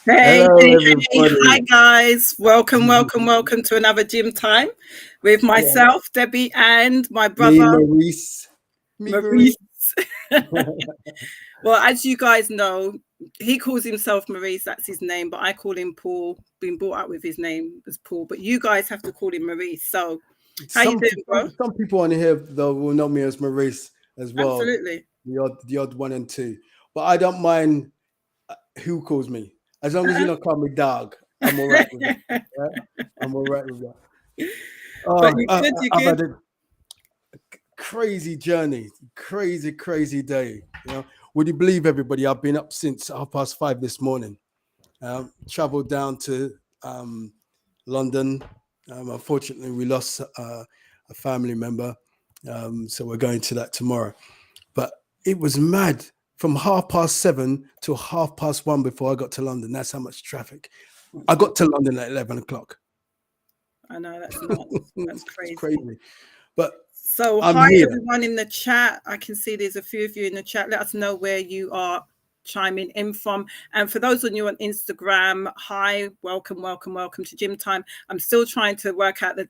Hey, Hello, hey, hey. Hi, everybody. guys. Welcome to another gym time with Yeah, myself, Debbie, and my me, brother, Maurice. Me, Maurice. Maurice. Well, as you guys know, he calls himself Maurice. That's his name, but I call him Paul. Been brought up with his name as Paul, but you guys have to call him Maurice. So, how you Some, doing, bro? some some people on here though will know me as Maurice as well. Absolutely. The odd one and two, but I don't mind who calls me as long as you don't call me dog. I'm all right with that. Yeah? I'm all right with that. But Oh, you're good. You're I've good. had a crazy journey, crazy day. Would you believe, everybody? I've been up since 5:30 this morning. Traveled down to London. Unfortunately, we lost a family member, so we're going to that tomorrow. But it was mad from 7:30 to 1:30 before I got to London. That's how much traffic. I got to London at 11 o'clock. I know that's nuts. That's It's crazy. crazy. But So, I'm hi here. everyone in the chat. I can see there's a few of you in the chat. Let us know where you are chiming in from. And for those of you on Instagram, hi, welcome to Gym Time. I'm still trying to work out the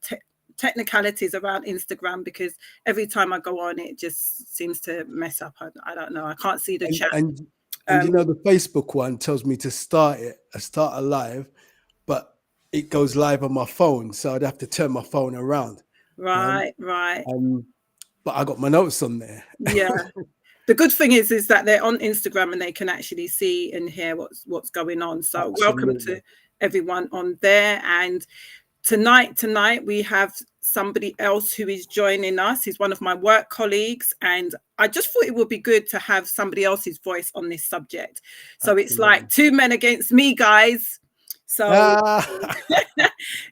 technicalities around Instagram because every time I go on, it just seems to mess up. I don't know. I can't see the chat. And the Facebook one tells me to start a live, but it goes live on my phone, so I'd have to turn my phone around. Right. But I got my notes on there. Yeah. The good thing is that they're on Instagram and they can actually see and hear what's going on. So welcome to everyone on there. And tonight we have somebody else who is joining us. He's one of my work colleagues, and I just thought it would be good to have somebody else's voice on this subject. So It's like two men against me, guys. So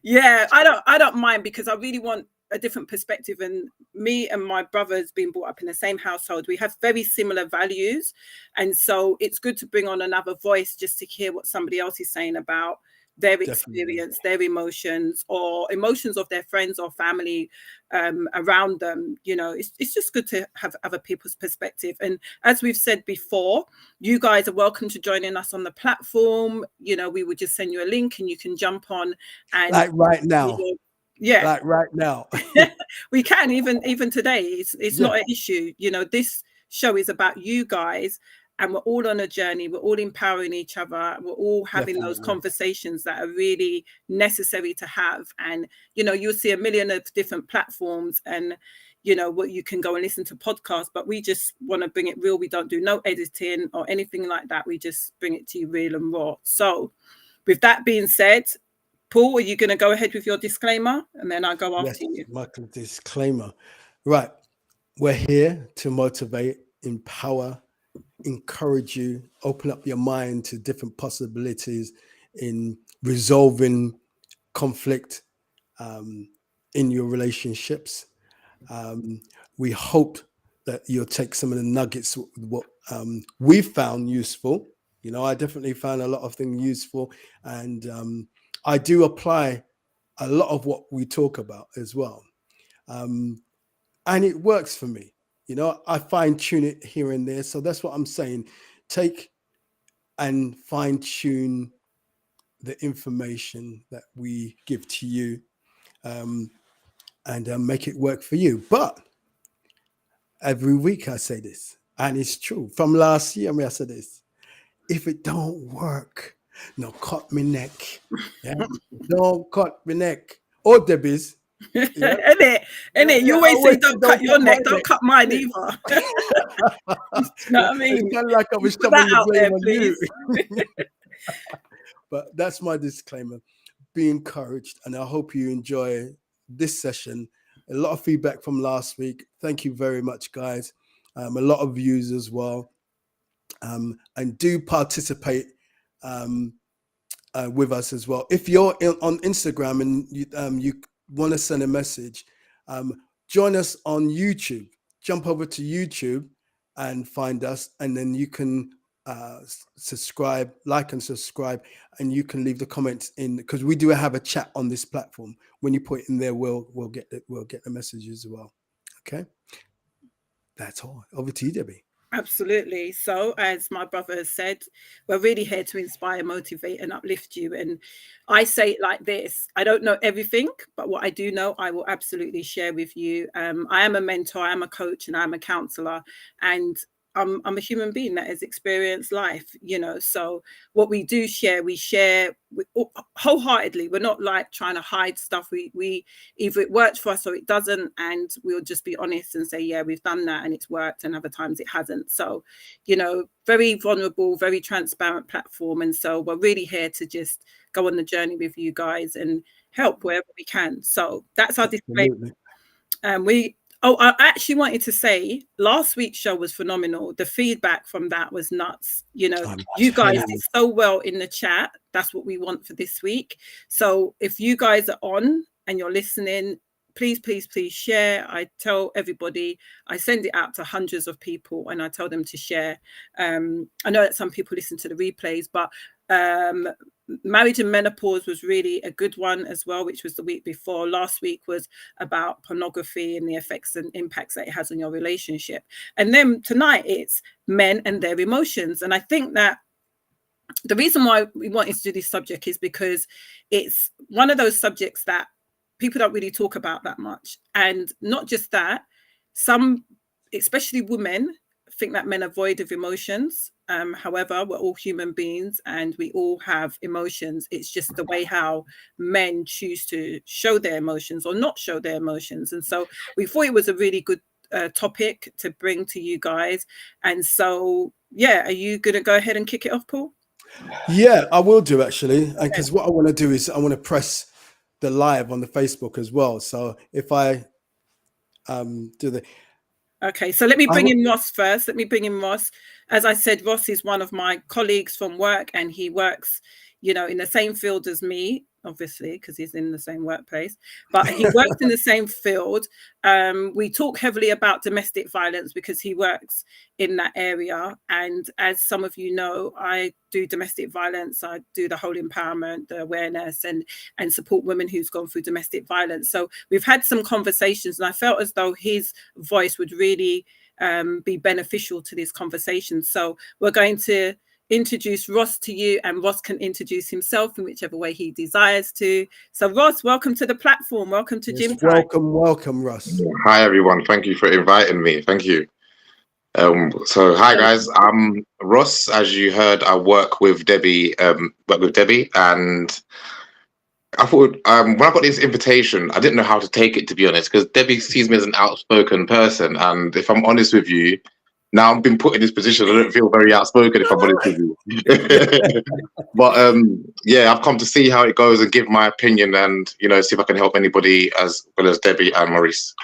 yeah, I don't mind because I really want a different perspective. And me and my brother's been brought up in the same household. We have very similar values, and so it's good to bring on another voice just to hear what somebody else is saying about their experience, their emotions, or emotions of their friends or family around them. It's just good to have other people's perspective. And as we've said before, you guys are welcome to joining us on the platform. We would just send you a link and you can jump on and like right now. Yeah, like right now. We can even today. It's not an issue. This show is about you guys, and we're all on a journey. We're all empowering each other. We're all having those conversations that are really necessary to have. And you'll see a million of different platforms, and what you can go and listen to podcasts. But we just want to bring it real. We don't do no editing or anything like that. We just bring it to you real and raw. So, with that being said, Paul, are you going to go ahead with your disclaimer, and then I'll go after you? My disclaimer. Right. We're here to motivate, empower, encourage you, open up your mind to different possibilities in resolving conflict in your relationships. We hope that you'll take some of the nuggets, what we found useful. I definitely found a lot of things useful, and I do apply a lot of what we talk about as well. And it works for me. I fine tune it here and there. So that's what I'm saying. Take and fine tune the information that we give to you, and make it work for you. But every week I say this, and it's true. From last year, I said this: if it don't work, no, cut me neck. Yeah, don't cut me neck. Or Debbie's. Yeah. Innit? You always say don't cut your neck, don't cut mine either. You know what I mean? It's kind of like I was shoving the blame on you. But that's my disclaimer. Be encouraged, and I hope you enjoy this session. A lot of feedback from last week. Thank you very much, guys. A lot of views as well. And do participate with us as well. If you're on Instagram and you want to send a message, join us on YouTube. Jump over to YouTube and find us, and then you can subscribe, like and subscribe, and you can leave the comments in, because we do have a chat on this platform. When you put it in there, we'll get the messages as well. Okay, that's all. Over to you, Debbie. Absolutely. So, as my brother has said, we're really here to inspire, motivate, and uplift you. And I say it like this: I don't know everything, but what I do know, I will absolutely share with you. I am a mentor, I am a coach, and I'm a counselor. And I'm a human being that has experienced life, you know. So what we do share, we share wholeheartedly. We're not like trying to hide stuff. We either it works for us or it doesn't, and we'll just be honest and say, yeah, we've done that and it's worked, and other times it hasn't. So, you know, very vulnerable, very transparent platform. And so we're really here to just go on the journey with you guys and help wherever we can. So that's our display. I actually wanted to say last week's show was phenomenal. The feedback from that was nuts. You know, you guys did so well in the chat. That's what we want for this week. So if you guys are on and you're listening, please, please, please share. I tell everybody, I send it out to hundreds of people and I tell them to share. I know that some people listen to the replays, but marriage and menopause was really a good one as well, which was the week before. Last week was about pornography and the effects and impacts that it has on your relationship. And then tonight it's men and their emotions. And I think that the reason why we wanted to do this subject is because it's one of those subjects that people don't really talk about that much. And not just that, some, especially women, think that men are void of emotions. However, we're all human beings and we all have emotions. It's just the way how men choose to show their emotions or not show their emotions. And so we thought it was a really good topic to bring to you guys. And so, yeah, are you going to go ahead and kick it off, Paul? Yeah, I will do actually. Because what I want to do is I want to press the live on the Facebook as well. So if I do the... Okay, so let me bring in Ross first. Let me bring in Ross. As I said, Ross is one of my colleagues from work and he works, you know, in the same field as me, obviously, because he's in the same workplace, but he works in the same field. We talk heavily about domestic violence because he works in that area. And as some of you know, I do domestic violence. I do the whole empowerment, the awareness and support women who's gone through domestic violence. So we've had some conversations and I felt as though his voice would really be beneficial to this conversation. So we're going to introduce Ross to you and Ross can introduce himself in whichever way he desires to. So Ross, welcome to the platform. Welcome to Gym Time. Welcome, Ross. Hi, everyone. Thank you for inviting me. Thank you. So hi, guys. I'm Ross. As you heard, I work with Debbie, and I thought when I got this invitation, I didn't know how to take it, to be honest, because Debbie sees me as an outspoken person. And if I'm honest with you, now I've been put in this position, I don't feel very outspoken, if I'm honest with you. But yeah, I've come to see how it goes and give my opinion and, you know, see if I can help anybody as well as Debbie and Maurice.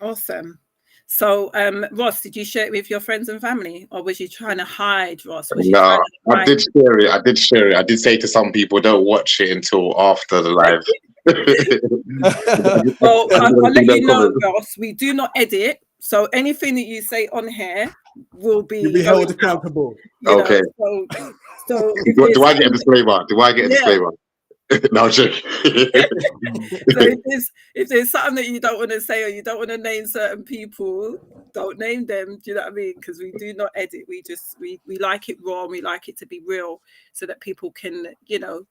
Awesome. So, Ross, did you share it with your friends and family, or was you trying to hide, Ross? No, I did share it. I did share it. I did say to some people, don't watch it until after the live. Well, I'll let you know, Ross, we do not edit. So anything that you say on here will be held accountable. Okay. So do I get a disclaimer? Do I get a disclaimer? No, I'm joking. So if there's something that you don't want to say or you don't want to name certain people, don't name them. Do you know what I mean? Because we do not edit. We just we like it raw and we like it to be real so that people can, you know,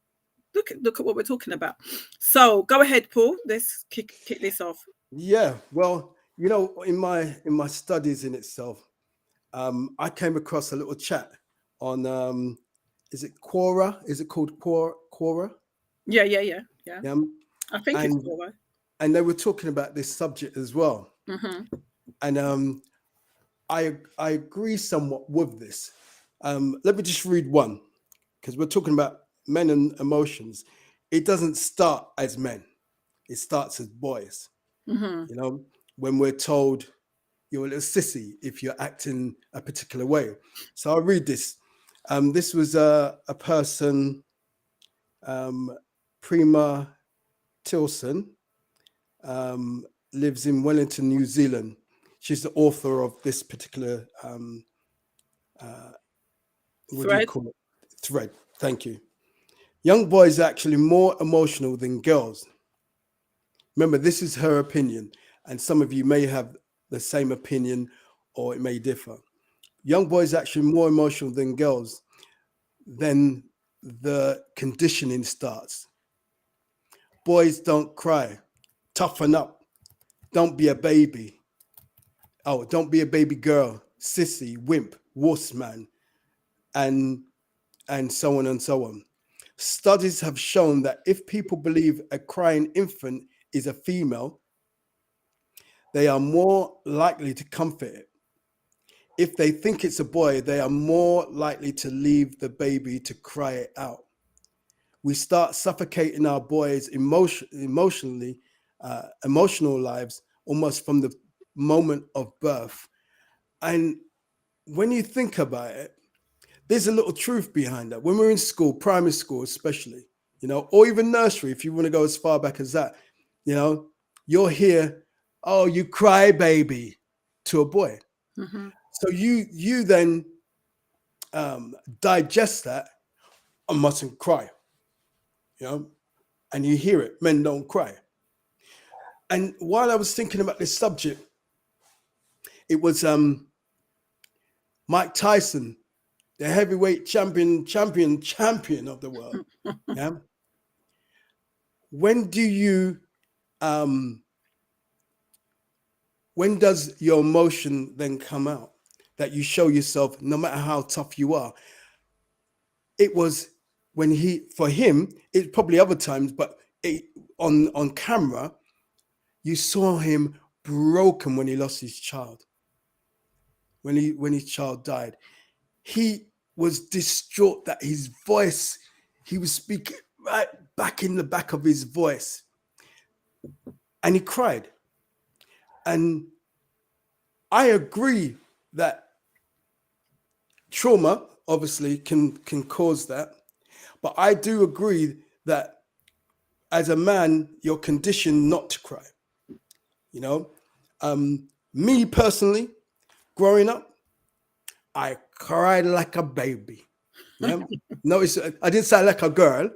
look at what we're talking about. So go ahead, Paul. Let's kick this off. Yeah, well, you know, in my studies in itself, I came across a little chat on is it Quora? Is it called Quora? Yeah. I think it's Quora. And they were talking about this subject as well. Mm-hmm. And I agree somewhat with this. Let me just read one, because we're talking about men and emotions. It doesn't start as men. It starts as boys. Mm-hmm. You know, when we're told you're a little sissy if you're acting a particular way. So I'll read this. This was a person, Prima Tilson, lives in Wellington, New Zealand. She's the author of this particular, what do you call it? Thread. Thank you. Young boys are actually more emotional than girls. Remember, this is her opinion, and some of you may have the same opinion or it may differ. Young boys are actually more emotional than girls. Then the conditioning starts. Boys don't cry. Toughen up. Don't be a baby. Oh, don't be a baby girl, sissy, wimp, wuss man, and so on and so on. Studies have shown that if people believe a crying infant is a female, they are more likely to comfort it. If they think it's a boy, they are more likely to leave the baby to cry it out. We start suffocating our boys' emotional lives almost from the moment of birth. And when you think about it, there's a little truth behind that. When we're in school, primary school especially, or even nursery, if you want to go as far back as that, you'll hear, "Oh, you cry, baby," to a boy. Mm-hmm. So you then digest that. "I mustn't cry," and you hear it. Men don't cry. And while I was thinking about this subject, it was Mike Tyson, the heavyweight champion of the world. Yeah. When does your emotion then come out that you show yourself, no matter how tough you are? It was when for him, it's probably other times, but on camera, you saw him broken when he lost his child. When his child died, he was distraught that his voice, he was speaking right back in the back of his voice, and he cried. And I agree that trauma obviously can cause that, but I do agree that as a man, you're conditioned not to cry. Me personally, growing up, I cried like a baby. Yeah. Notice I didn't say like a girl.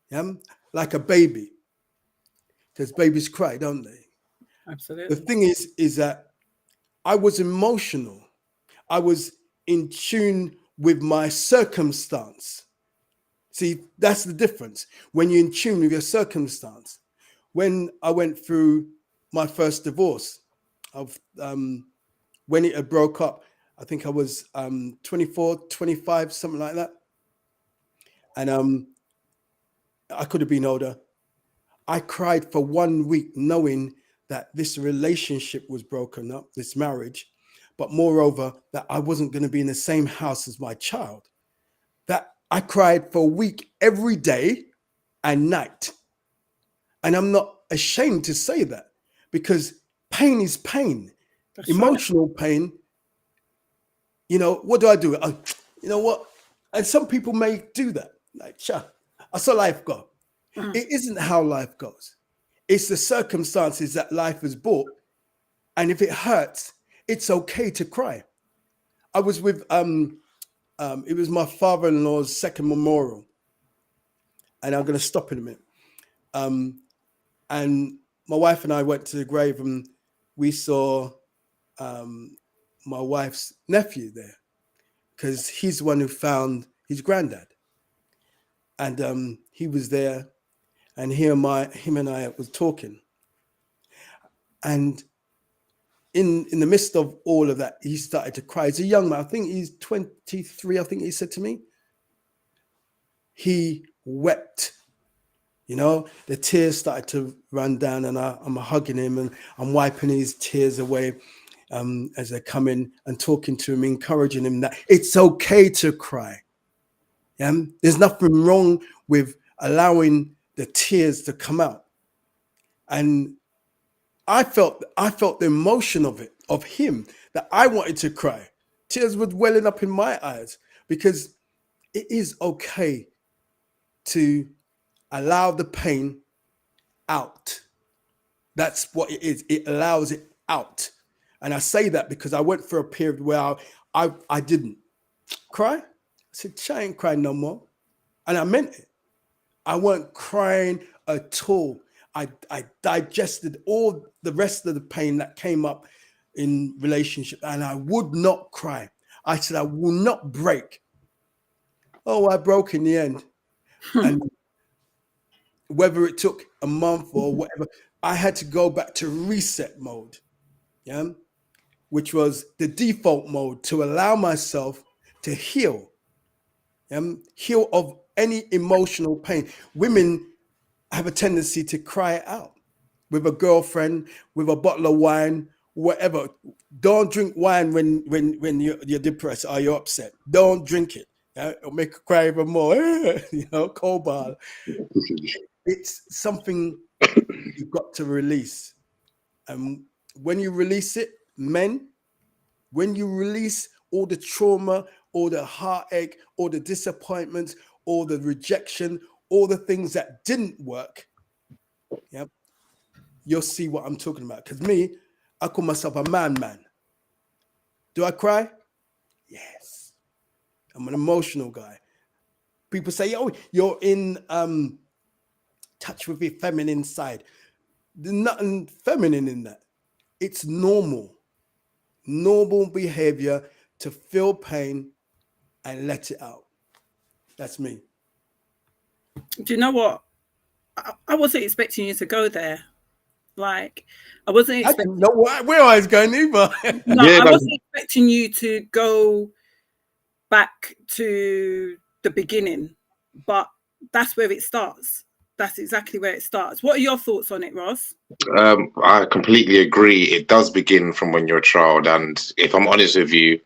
Yeah, like a baby, because babies cry, don't they? Absolutely. The thing is that I was emotional. I was in tune with my circumstance. See, that's the difference. When you're in tune with your circumstance. When I went through my first divorce, when it had broke up, I think I was 24, 25, something like that. And I could have been older. I cried for 1 week knowing that this relationship was broken up, this marriage, but moreover, that I wasn't going to be in the same house as my child. That I cried for a week every day and night. And I'm not ashamed to say that, because pain is pain. That's emotional right. Pain. What do I do? You know what? And some people may do that. Like, I saw life go. It isn't how life goes. It's the circumstances that life has brought. And if it hurts, it's okay to cry. I was with, it was my father-in-law's second memorial. And I'm going to stop in a minute. And my wife and I went to the grave, and we saw my wife's nephew there, because he's the one who found his granddad. And he was there, and him and I was talking. And in the midst of all of that, he started to cry. He's a young man. I think he's 23, I think he said to me. He wept. The tears started to run down, and I'm hugging him and I'm wiping his tears away as they're coming, and talking to him, encouraging him that it's okay to cry. There's nothing wrong with allowing the tears to come out. And I felt the emotion of him, that I wanted to cry. Tears were welling up in my eyes, because it is okay to allow the pain out. That's what it is. It allows it out. And I say that because I went through a period where I didn't cry. I said, I ain't crying no more. And I meant it. I weren't crying at all. I digested all the rest of the pain that came up in relationship, and I would not cry. I said, I will not break. Oh, I broke in the end. And whether it took a month or whatever, I had to go back to reset mode, yeah, which was the default mode to allow myself to heal, heal of any emotional pain. Women have a tendency to cry it out with a girlfriend, with a bottle of wine, whatever. Don't drink wine when you're depressed or you're upset. Don't drink it. It'll make you cry even more. Cobalt. It's something you've got to release. And when you release it, men, when you release all the trauma, all the heartache, all the disappointments, all the rejection, all the things that didn't work, yeah, you'll see what I'm talking about. Because me, I call myself a man. Do I cry? Yes. I'm an emotional guy. People say, oh, you're in touch with your feminine side. There's nothing feminine in that. It's normal behavior to feel pain and let it out. That's me. Do you know what? I wasn't expecting you to go there. Like, I wasn't expecting. I didn't know where I was going either. No, I wasn't expecting you to go back to the beginning, but that's where it starts. That's exactly where it starts. What are your thoughts on it, Ross? I completely agree. It does begin from when you're a child, and if I'm honest with you,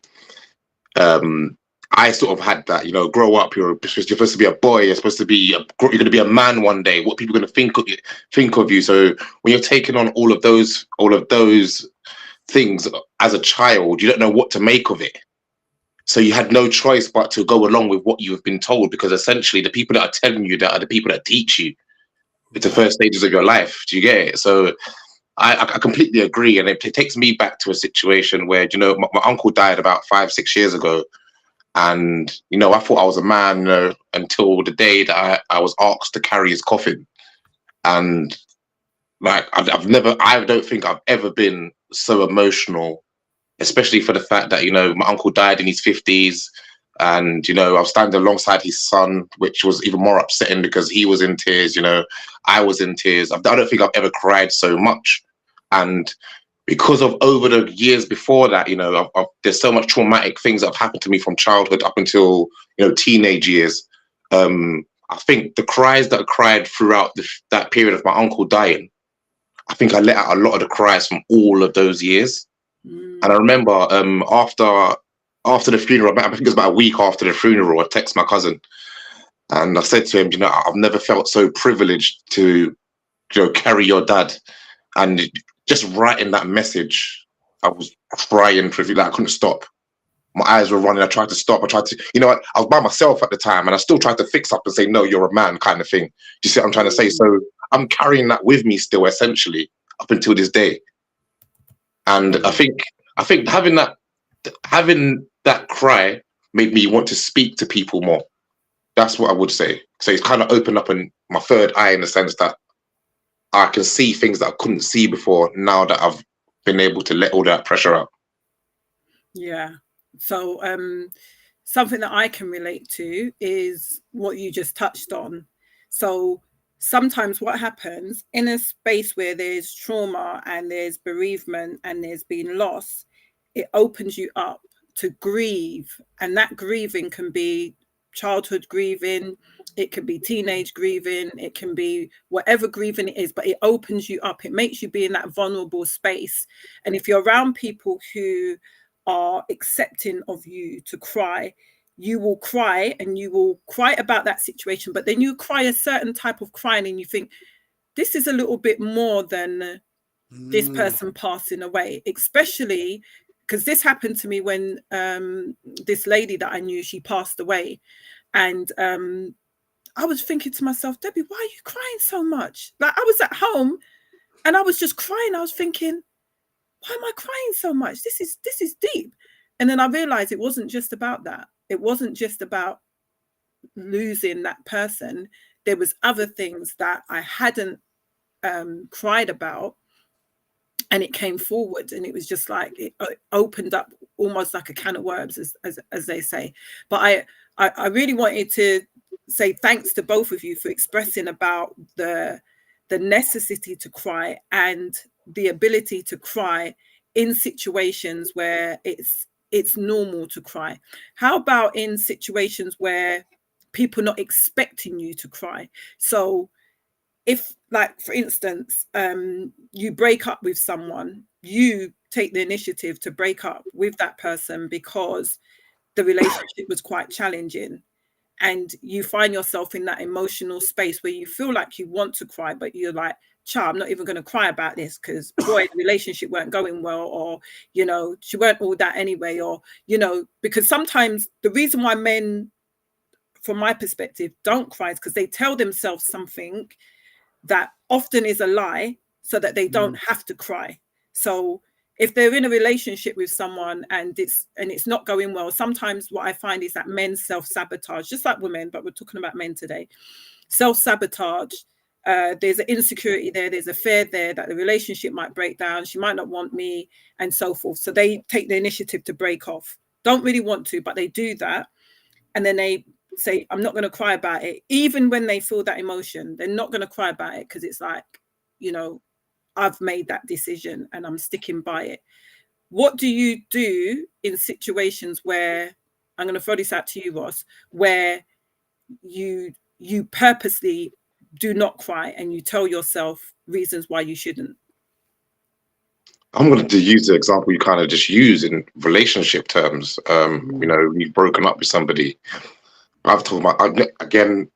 I sort of had that. Grow up. You're supposed to be a boy. You're supposed to be. You're going to be a man one day. What people are going to think of you. So when you're taking on all of those things as a child, you don't know what to make of it. So you had no choice but to go along with what you have been told, because essentially the people that are telling you that are the people that teach you. It's the first stages of your life. Do you get it? So I completely agree. And it takes me back to a situation where, my uncle died about 5-6 years ago. And, I thought I was a man until the day that I was asked to carry his coffin. And like, I don't think I've ever been so emotional, especially for the fact that, my uncle died in his 50s. And, I was standing alongside his son, which was even more upsetting because he was in tears, I was in tears. I don't think I've ever cried so much. And because of over the years before that, there's so much traumatic things that have happened to me from childhood up until, teenage years. I think the cries that I cried throughout that period of my uncle dying, I think I let out a lot of the cries from all of those years. And I remember after the funeral, I think it was about a week after the funeral, I texted my cousin and I said to him, I've never felt so privileged to, carry your dad. And just writing that message, I was crying for like I couldn't stop. My eyes were running. I tried to stop. I was by myself at the time and I still tried to fix up and say, no, you're a man kind of thing. Do you see what I'm trying to say? So I'm carrying that with me still, essentially, up until this day. And I think having that cry made me want to speak to people more. That's what I would say. So it's kind of opened up my third eye in the sense that I can see things that I couldn't see before now that I've been able to let all that pressure out. Yeah. So something that I can relate to is what you just touched on. So sometimes what happens in a space where there's trauma and there's bereavement and there's been loss, it opens you up to grieve. And that grieving can be childhood grieving, it can be teenage grieving, it can be whatever grieving it is, but it opens you up. It makes you be in that vulnerable space. And if you're around people who are accepting of you to cry, you will cry and you will cry about that situation, but then you cry a certain type of crying and you think, this is a little bit more than this person passing away, especially because this happened to me when this lady that I knew, she passed away. And I was thinking to myself, Debbie, why are you crying so much? Like, I was at home and I was just crying. I was thinking, why am I crying so much? This is deep. And then I realized it wasn't just about that. It wasn't just about losing that person. There was other things that I hadn't cried about, and it came forward, and it was just like it opened up almost like a can of worms, as they say. But I really wanted to say thanks to both of you for expressing about the necessity to cry and the ability to cry in situations where it's normal to cry. How about in situations where people not expecting you to cry? So if, like, for instance, you break up with someone, you take the initiative to break up with that person because the relationship was quite challenging, and you find yourself in that emotional space where you feel like you want to cry, but you're like, child, I'm not even going to cry about this because, boy, the relationship weren't going well, or, you know, she weren't all that anyway, or, you know, because sometimes the reason why men, from my perspective, don't cry is because they tell themselves something that often is a lie so that they don't have to cry. So if they're in a relationship with someone and it's not going well, sometimes what I find is that men self-sabotage, just like women, but we're talking about men today. Self-sabotage. There's an insecurity there, there's a fear there that the relationship might break down, she might not want me, and so forth. So they take the initiative to break off. Don't really want to, but they do that. And then they say, I'm not going to cry about it. Even when they feel that emotion, they're not going to cry about it because it's like, you know, I've made that decision and I'm sticking by it. What do you do in situations where, I'm going to throw this out to you, Ross, where you purposely do not cry and you tell yourself reasons why you shouldn't? I'm going to use the example you kind of just use in relationship terms. You know, you've broken up with somebody. I've told again,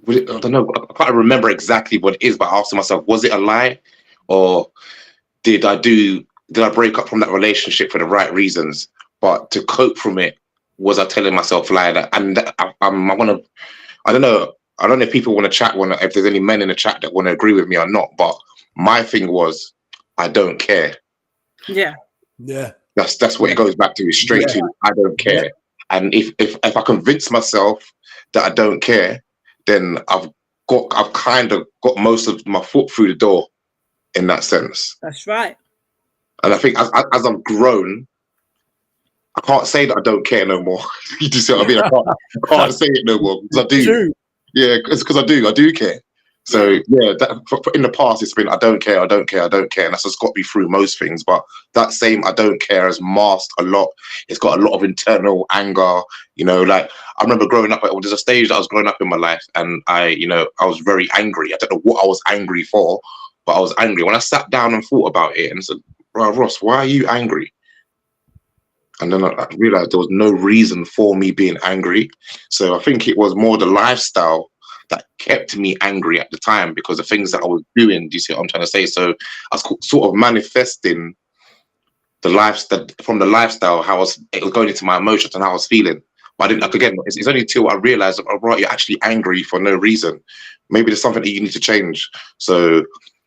I don't know, I can't remember exactly what it is, but I asked myself, was it a lie, or did I break up from that relationship for the right reasons? But to cope from it, was I telling myself lie? And I don't know if people want to chat, if there's any men in the chat that want to agree with me or not. But my thing was, I don't care. Yeah. That's what it goes back to, straight to I don't care. Yeah. And if I convince myself that I don't care, then I've kind of got most of my foot through the door in that sense. That's right. And I think as I've grown, I can't say that I don't care no more. You see what I mean? I can't say it no more because I do. True. Yeah, because I do care. So yeah, in the past it's been I don't care, and that's just got me through most things. But that same I don't care has masked a lot. It's got a lot of internal anger. You know, like I remember growing up. There's a stage that I was growing up in my life, and I was very angry. I don't know what I was angry for, but I was angry. When I sat down and thought about it, and said, "Bro, Ross, why are you angry?" And then I realized there was no reason for me being angry. So I think it was more the lifestyle that kept me angry at the time, because the things that I was doing, do you see what I'm trying to say? So I was sort of manifesting the lifestyle, how it was going into my emotions and how I was feeling. But I didn't, like, again, it's only until I realized, oh, right, you're actually angry for no reason. Maybe there's something that you need to change. So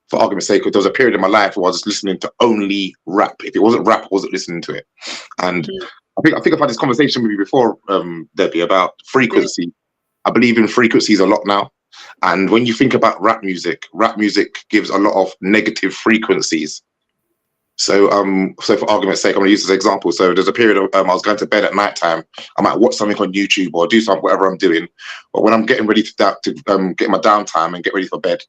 for argument's sake, there was a period in my life where I was listening to only rap. If it wasn't rap, I wasn't listening to it. And I think I've had this conversation with you before, Debbie, about frequency. I believe in frequencies a lot now. And when you think about rap music gives a lot of negative frequencies. So for argument's sake, I'm going to use this example. So there's a period of I was going to bed at night time. I might watch something on YouTube or do something, whatever I'm doing. But when I'm getting ready to get my downtime and get ready for bed,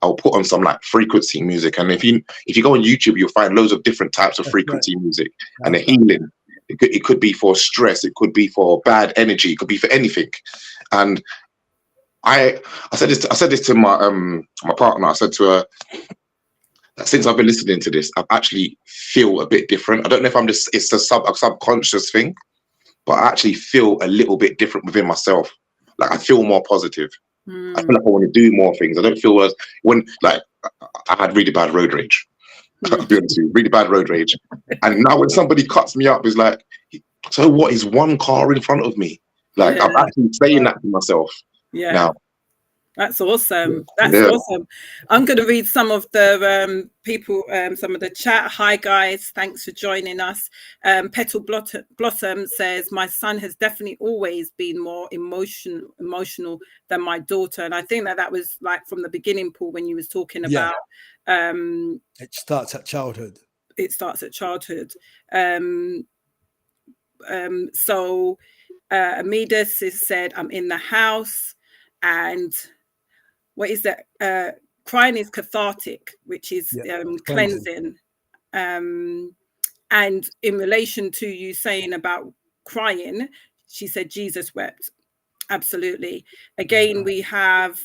I'll put on some like frequency music. And if you go on YouTube, you'll find loads of different types of frequency music. And the healing. It could be for stress. It could be for bad energy. It could be for anything. And I said this to my my partner. I said to her that since I've been listening to this, I actually feel a bit different. I don't know if it's a subconscious thing, but I actually feel a little bit different within myself. Like I feel more positive. I feel like I want to do more things. I don't feel as when like I had really bad road rage. I'll be honest with you, really bad road rage. And now when somebody cuts me up, it's like, so what is one car in front of me? Like I'm actually saying that to myself now. That's awesome. That's Yeah. awesome. I'm going to read some of the people, some of the chat. Hi, guys. Thanks for joining us. Petal Blossom says, my son has definitely always been more emotional than my daughter. And I think that was like from the beginning, Paul, when you was talking about... it starts at childhood. It starts at childhood. So Amidas has said, I'm in the house, and... what is that? Crying is cathartic, which is cleansing. And in relation to you saying about crying, she said Jesus wept. Absolutely. Again, we have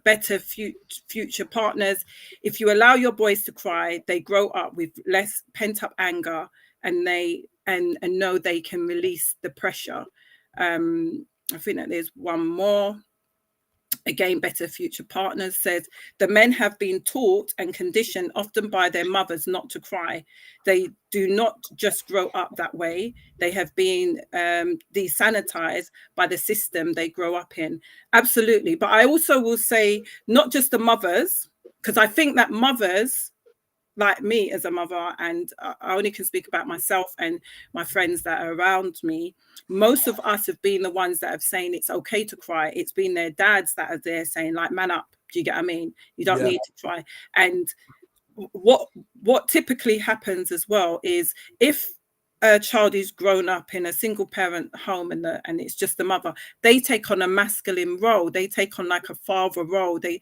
better future partners. If you allow your boys to cry, they grow up with less pent-up anger, and they and know they can release the pressure. I think that there's one more. Again, better future partners says, the men have been taught and conditioned often by their mothers not to cry. They do not just grow up that way. They have been desanitized by the system they grow up in. Absolutely. But I also will say, not just the mothers, because I think that mothers, like me as a mother, and I only can speak about myself and my friends that are around me, most of us have been the ones that have saying it's okay to cry. It's been their dads that are there saying, like, man up. Do you get what I mean? You don't need to cry. And what typically happens as well is, if a child is grown up in a single parent home and it's just the mother, they take on a masculine role. They take on like a father role. They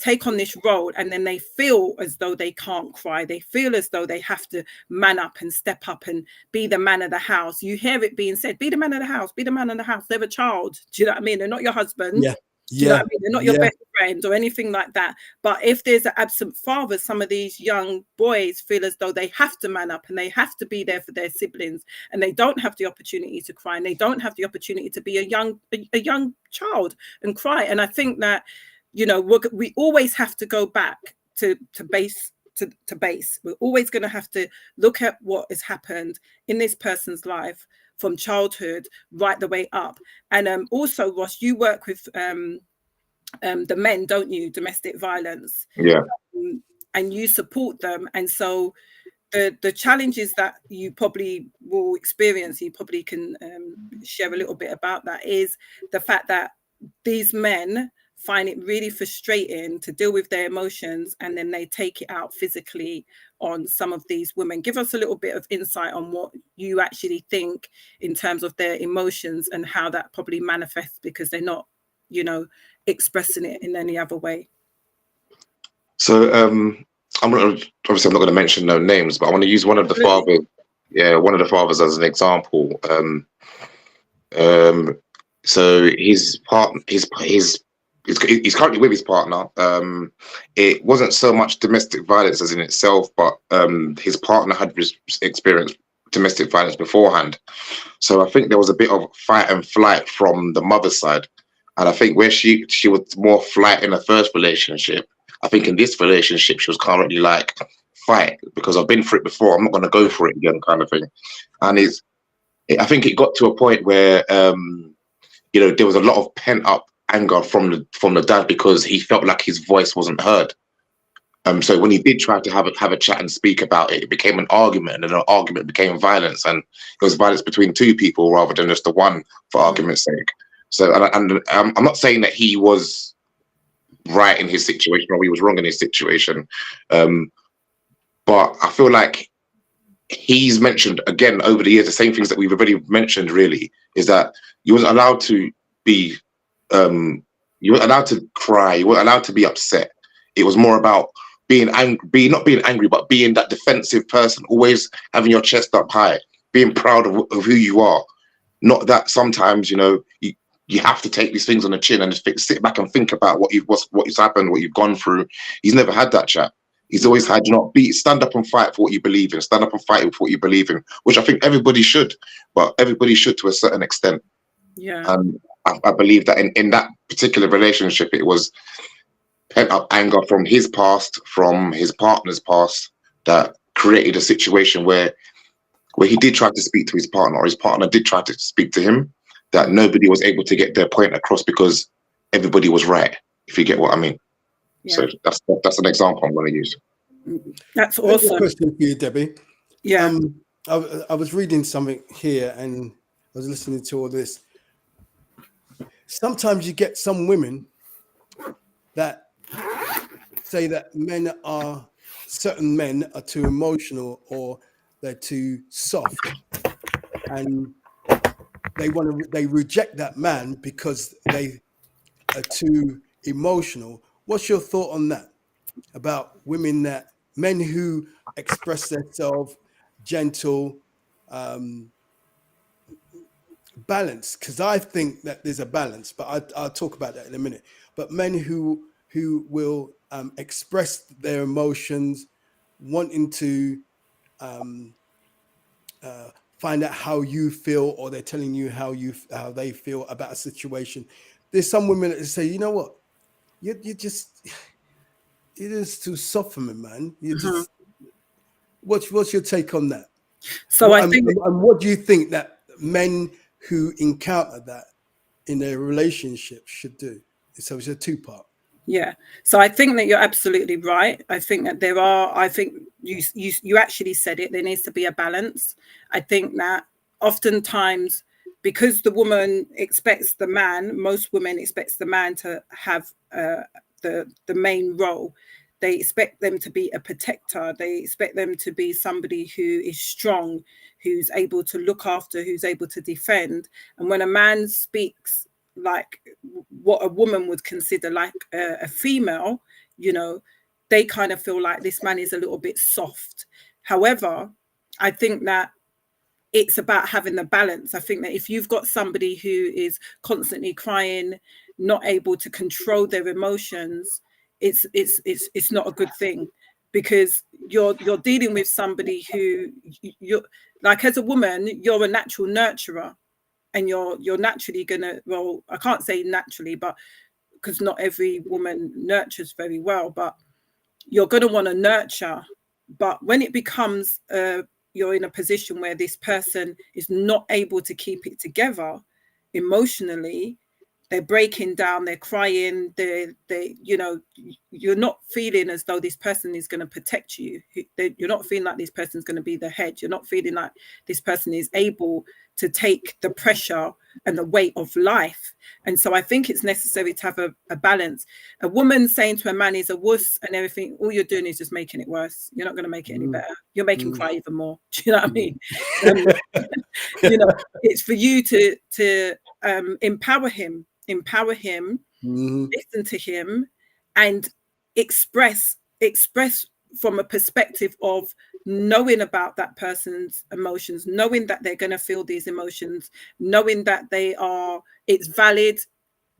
take on this role, and then they feel as though they can't cry. They feel as though they have to man up and step up and be the man of the house. You hear it being said, be the man of the house, be the man of the house. They're a child. Do you know what I mean? They're not your husband. Do you know what I mean? They're not your best friend or anything like that. But if there's an absent father, some of these young boys feel as though they have to man up and they have to be there for their siblings, and they don't have the opportunity to cry, and they don't have the opportunity to be a young child and cry. And I think that, you know, we always have to go back to base. We're always going to have to look at what has happened in this person's life from childhood right the way up. And also, Ross, you work with the men, don't you? Domestic violence. Yeah. And you support them. And so the challenges that you probably will experience, you probably can share a little bit about that, is the fact that these men find it really frustrating to deal with their emotions, and then they take it out physically on some of these women. Give us a little bit of insight on what you actually think in terms of their emotions and how that probably manifests, because they're not, you know, expressing it in any other way. So obviously I'm not going to mention no names, but I want to use one of the fathers. Yeah, one of the fathers as an example. So his he's currently with his partner. It wasn't so much domestic violence as in itself, but his partner had experienced domestic violence beforehand. So I think there was a bit of fight and flight from the mother's side. And I think where she was more flight in the first relationship, I think in this relationship, she was currently like, fight, because I've been through it before. I'm not going to go for it again, kind of thing. And I think it got to a point where, you know, there was a lot of pent up anger from the dad, because he felt like his voice wasn't heard. So when he did try to have a chat and speak about it, it became an argument, and then an argument became violence, and it was violence between two people rather than just the one, for argument's sake. So, and I'm not saying that he was right in his situation or he was wrong in his situation, but I feel like he's mentioned again over the years the same things that we've already mentioned. Really, is that you wasn't allowed to be, you weren't allowed to cry, you weren't allowed to be upset. It was more about being angry, not being angry, but being that defensive person, always having your chest up high, being proud of who you are. Not that sometimes, you know, you have to take these things on the chin and just sit back and think about what's happened, what you've gone through. He's never had that chat. He's always had, stand up and fight for what you believe in, stand up and fight for what you believe in, which I think everybody should, but everybody should to a certain extent. Yeah. And I believe that in that particular relationship, it was pent up anger from his past, from his partner's past, that created a situation where where he did try to speak to his partner, or his partner did try to speak to him, that nobody was able to get their point across because everybody was right, if you get what I mean. Yeah. So that's an example I'm going to use. That's Here's a awesome. question for you, Debbie. Yeah. I was reading something here and I was listening to all this. Sometimes you get some women that say that certain men are too emotional or they're too soft, and they reject that man because they are too emotional. What's your thought on that? About men who express themselves gentle, balance, because I think that there's a balance, but I'll talk about that in a minute. But men who will express their emotions, wanting to find out how you feel, or they're telling you how they feel about a situation. There's some women that say, you know what, you just it is too soft for me, man. You just what's your take on that? So I think, and what do you think that men who encounter that in their relationship should do? So it's a two-part. yeah. So I think that you're absolutely right. I think that I think you actually said it. There needs to be a balance. I think that oftentimes, because the woman expects the man, most women expects the man to have the main role. They expect them to be a protector. They expect them to be somebody who is strong, who's able to look after, who's able to defend. And when a man speaks like what a woman would consider like a female, they kind of feel like this man is a little bit soft. However, I think that it's about having the balance. I think that if you've got somebody who is constantly crying, not able to control their emotions, it's not a good thing, because you're dealing with somebody who you're like, as a woman, you're a natural nurturer, and you're naturally gonna, well, I can't say naturally, but because not every woman nurtures very well, but you're gonna want to nurture. But when it becomes you're in a position where this person is not able to keep it together emotionally, they're breaking down, they're crying, they you're not feeling as though this person is going to protect you. You're not feeling like this person's going to be the head. You're not feeling like this person is able to take the pressure and the weight of life. And so I think it's necessary to have a balance. A woman saying to a man is a wuss and everything, all you're doing is just making it worse. You're not going to make it any better. You're making him cry even more. Do you know what I mean? It's for you to empower him, listen to him, and express from a perspective of knowing about that person's emotions, knowing that they're going to feel these emotions, knowing that it's valid,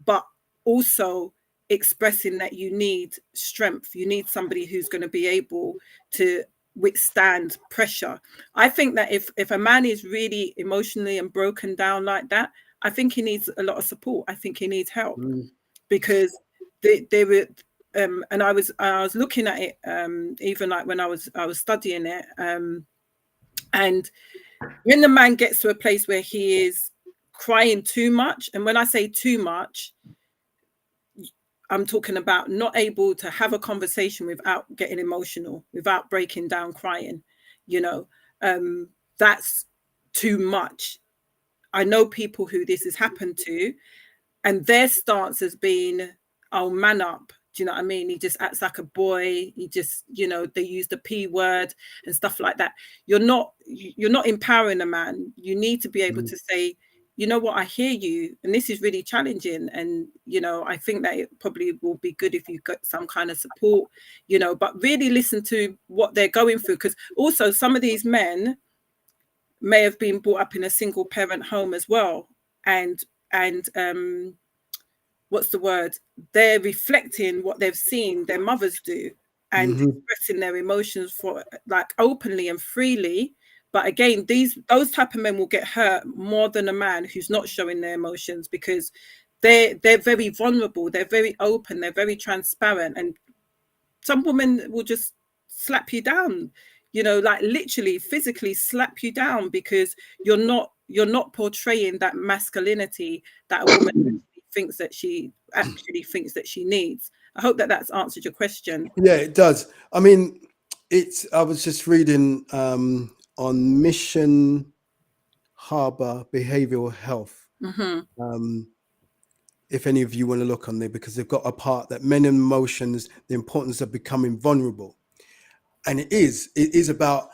but also expressing that you need strength. You need somebody who's going to be able to withstand pressure. I think that if a man is really emotionally and broken down like that, I think he needs a lot of support. I think he needs help, because they were and I was looking at it even like when I was studying it, and when the man gets to a place where he is crying too much, and when I say too much, I'm talking about not able to have a conversation without getting emotional, without breaking down crying, that's too much. I know people who this has happened to, and their stance has been, oh, man up. Do you know what I mean? He just acts like a boy. He just, they use the P word and stuff like that. You're not empowering a man. You need to be able to say, you know what, I hear you, and this is really challenging. And, I think that it probably will be good if you got some kind of support, but really listen to what they're going through. Because also some of these men may have been brought up in a single parent home as well. And what's the word? They're reflecting what they've seen their mothers do and expressing their emotions for like openly and freely. But again, those type of men will get hurt more than a man who's not showing their emotions, because they're very vulnerable, they're very open, they're very transparent, and some women will just slap you down. you know, like literally physically slap you down because you're not portraying that masculinity that a woman actually thinks that she needs. I hope that that's answered your question. Yeah, it does. I mean, I was just reading on Mission Harbor Behavioral Health. If any of you want to look on there, because they've got a part that men and emotions, the importance of becoming vulnerable. And it is about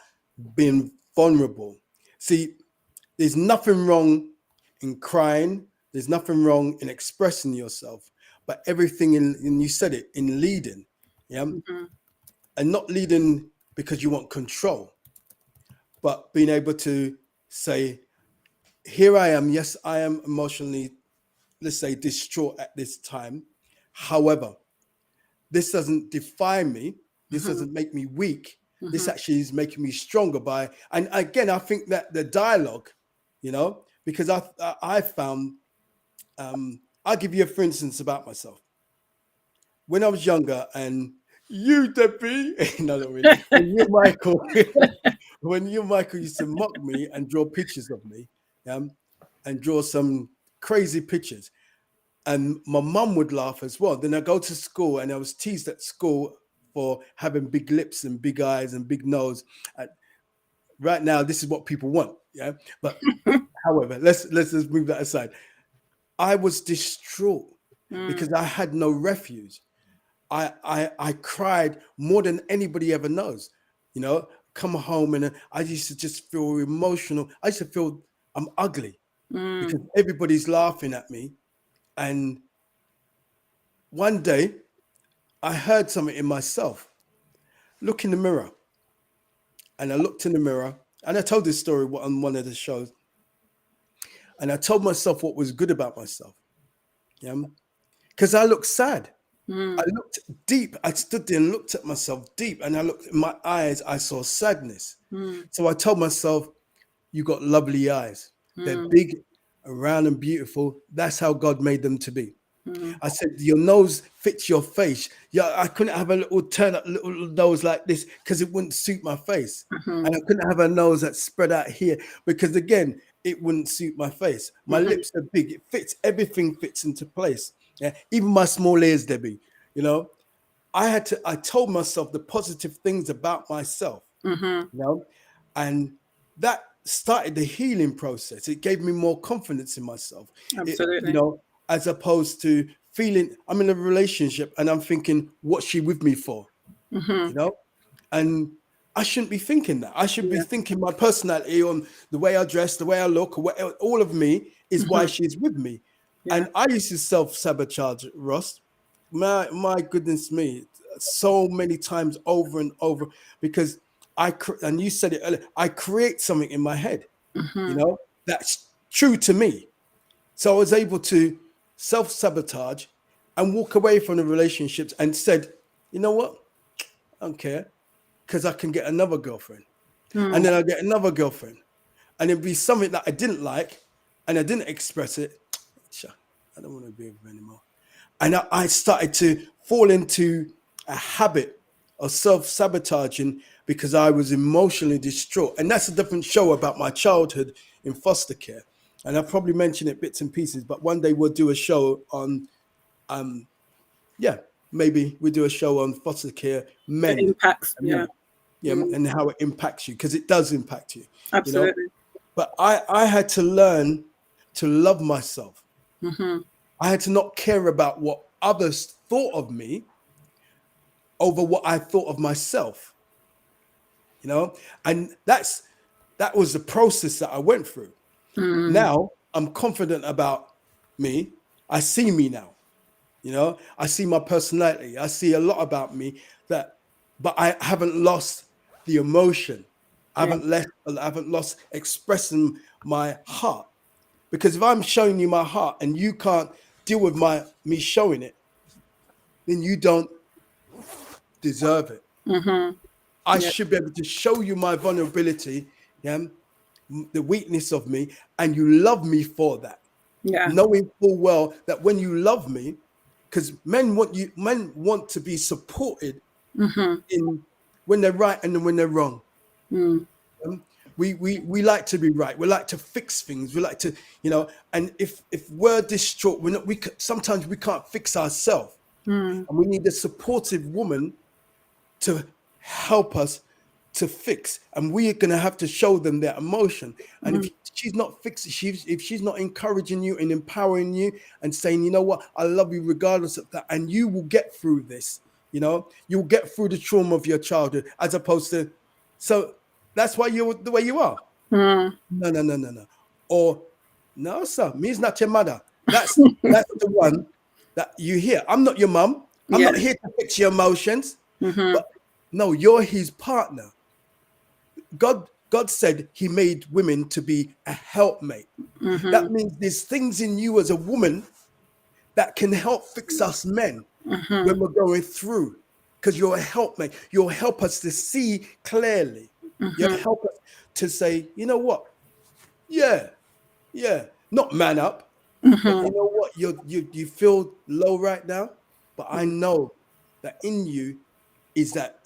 being vulnerable. See, there's nothing wrong in crying. There's nothing wrong in expressing yourself, but everything and you said it, in leading. Yeah. And not leading because you want control, but being able to say, here I am. Yes, I am emotionally, let's say, distraught at this time. However, this doesn't define me. This doesn't make me weak. This actually is making me stronger and again, I think that the dialogue, you know, because I found, I'll give you a for instance about myself. When I was younger, and you, Debbie, no, not really. When you, Michael, used to mock me and draw pictures of me, and draw some crazy pictures, and my mum would laugh as well. Then I go to school, and I was teased at school for having big lips and big eyes and big nose. And right now, this is what people want, yeah. But however, let's just move that aside. I was distraught because I had no refuge. I cried more than anybody ever knows. You know, come home and I used to just feel emotional. I used to feel I'm ugly because everybody's laughing at me. And one day I heard something in myself. Look in the mirror. And I looked in the mirror, and I told this story on one of the shows. And I told myself what was good about myself. Yeah. Because I looked sad. I looked deep. I stood there and looked at myself deep, and I looked in my eyes. I saw sadness. So I told myself, "You got lovely eyes. They're big, round, and beautiful. That's how God made them to be." I said, "Your nose fits your face." Yeah, I couldn't have a little turn up little nose like this because it wouldn't suit my face, and I couldn't have a nose that spread out here because again, it wouldn't suit my face. My lips are big. It fits. Everything fits into place. Yeah, even my small ears, Debbie. You know, I told myself the positive things about myself. You know, and that started the healing process. It gave me more confidence in myself. Absolutely. You know, as opposed to feeling I'm in a relationship and I'm thinking, what's she with me for? You know, and I shouldn't be thinking that. I should be thinking my personality, on the way I dress, the way I look, or all of me is why she's with me. And I used to self-sabotage, Ross. My goodness me, so many times over and over, because and you said it earlier, I create something in my head, you know, that's true to me. So I was able to self-sabotage and walk away from the relationships and said, you know what? I don't care, because I can get another girlfriend. And then I get another girlfriend. And it'd be something that I didn't like and I didn't express it. I don't want to be with her anymore. And I started to fall into a habit of self-sabotaging because I was emotionally distraught. And that's a different show about my childhood in foster care. And I've probably mentioned it bits and pieces, but one day we'll do a show on, maybe we'll do a show on foster care men. It impacts, and how it impacts you, because it does impact you. Absolutely. You know? But I had to learn to love myself. I had to not care about what others thought of me over what I thought of myself. You know, and that was the process that I went through. Now I'm confident about me. I see me now. You know, I see my personality. I see a lot about me but I haven't lost the emotion. I haven't lost expressing my heart. Because if I'm showing you my heart and you can't deal with me showing it, then you don't deserve it. I should be able to show you my vulnerability, the weakness of me, and you love me for that. Knowing full well that when you love me, because men want to be supported in when they're right and when they're wrong. We like to be right. We like to fix things. We like to, and if we're distraught, sometimes we can't fix ourselves, and we need a supportive woman to help us to fix, and we are going to have to show them their emotion. And if she's not fixing, if she's not encouraging you and empowering you and saying, you know what, I love you regardless of that, and you will get through this, you'll get through the trauma of your childhood, as opposed to, so that's why you're the way you are. No. Or, no, sir, me's not your mother. That's the one that you hear. I'm not your mum. I'm not here to fix your emotions. But no, you're his partner. God said he made women to be a helpmate. That means there's things in you as a woman that can help fix us men when we're going through, because you're a helpmate. You'll help us to see clearly. You'll help us to say, you know what? Yeah, not man up, but you know what? You feel low right now, but I know that in you is that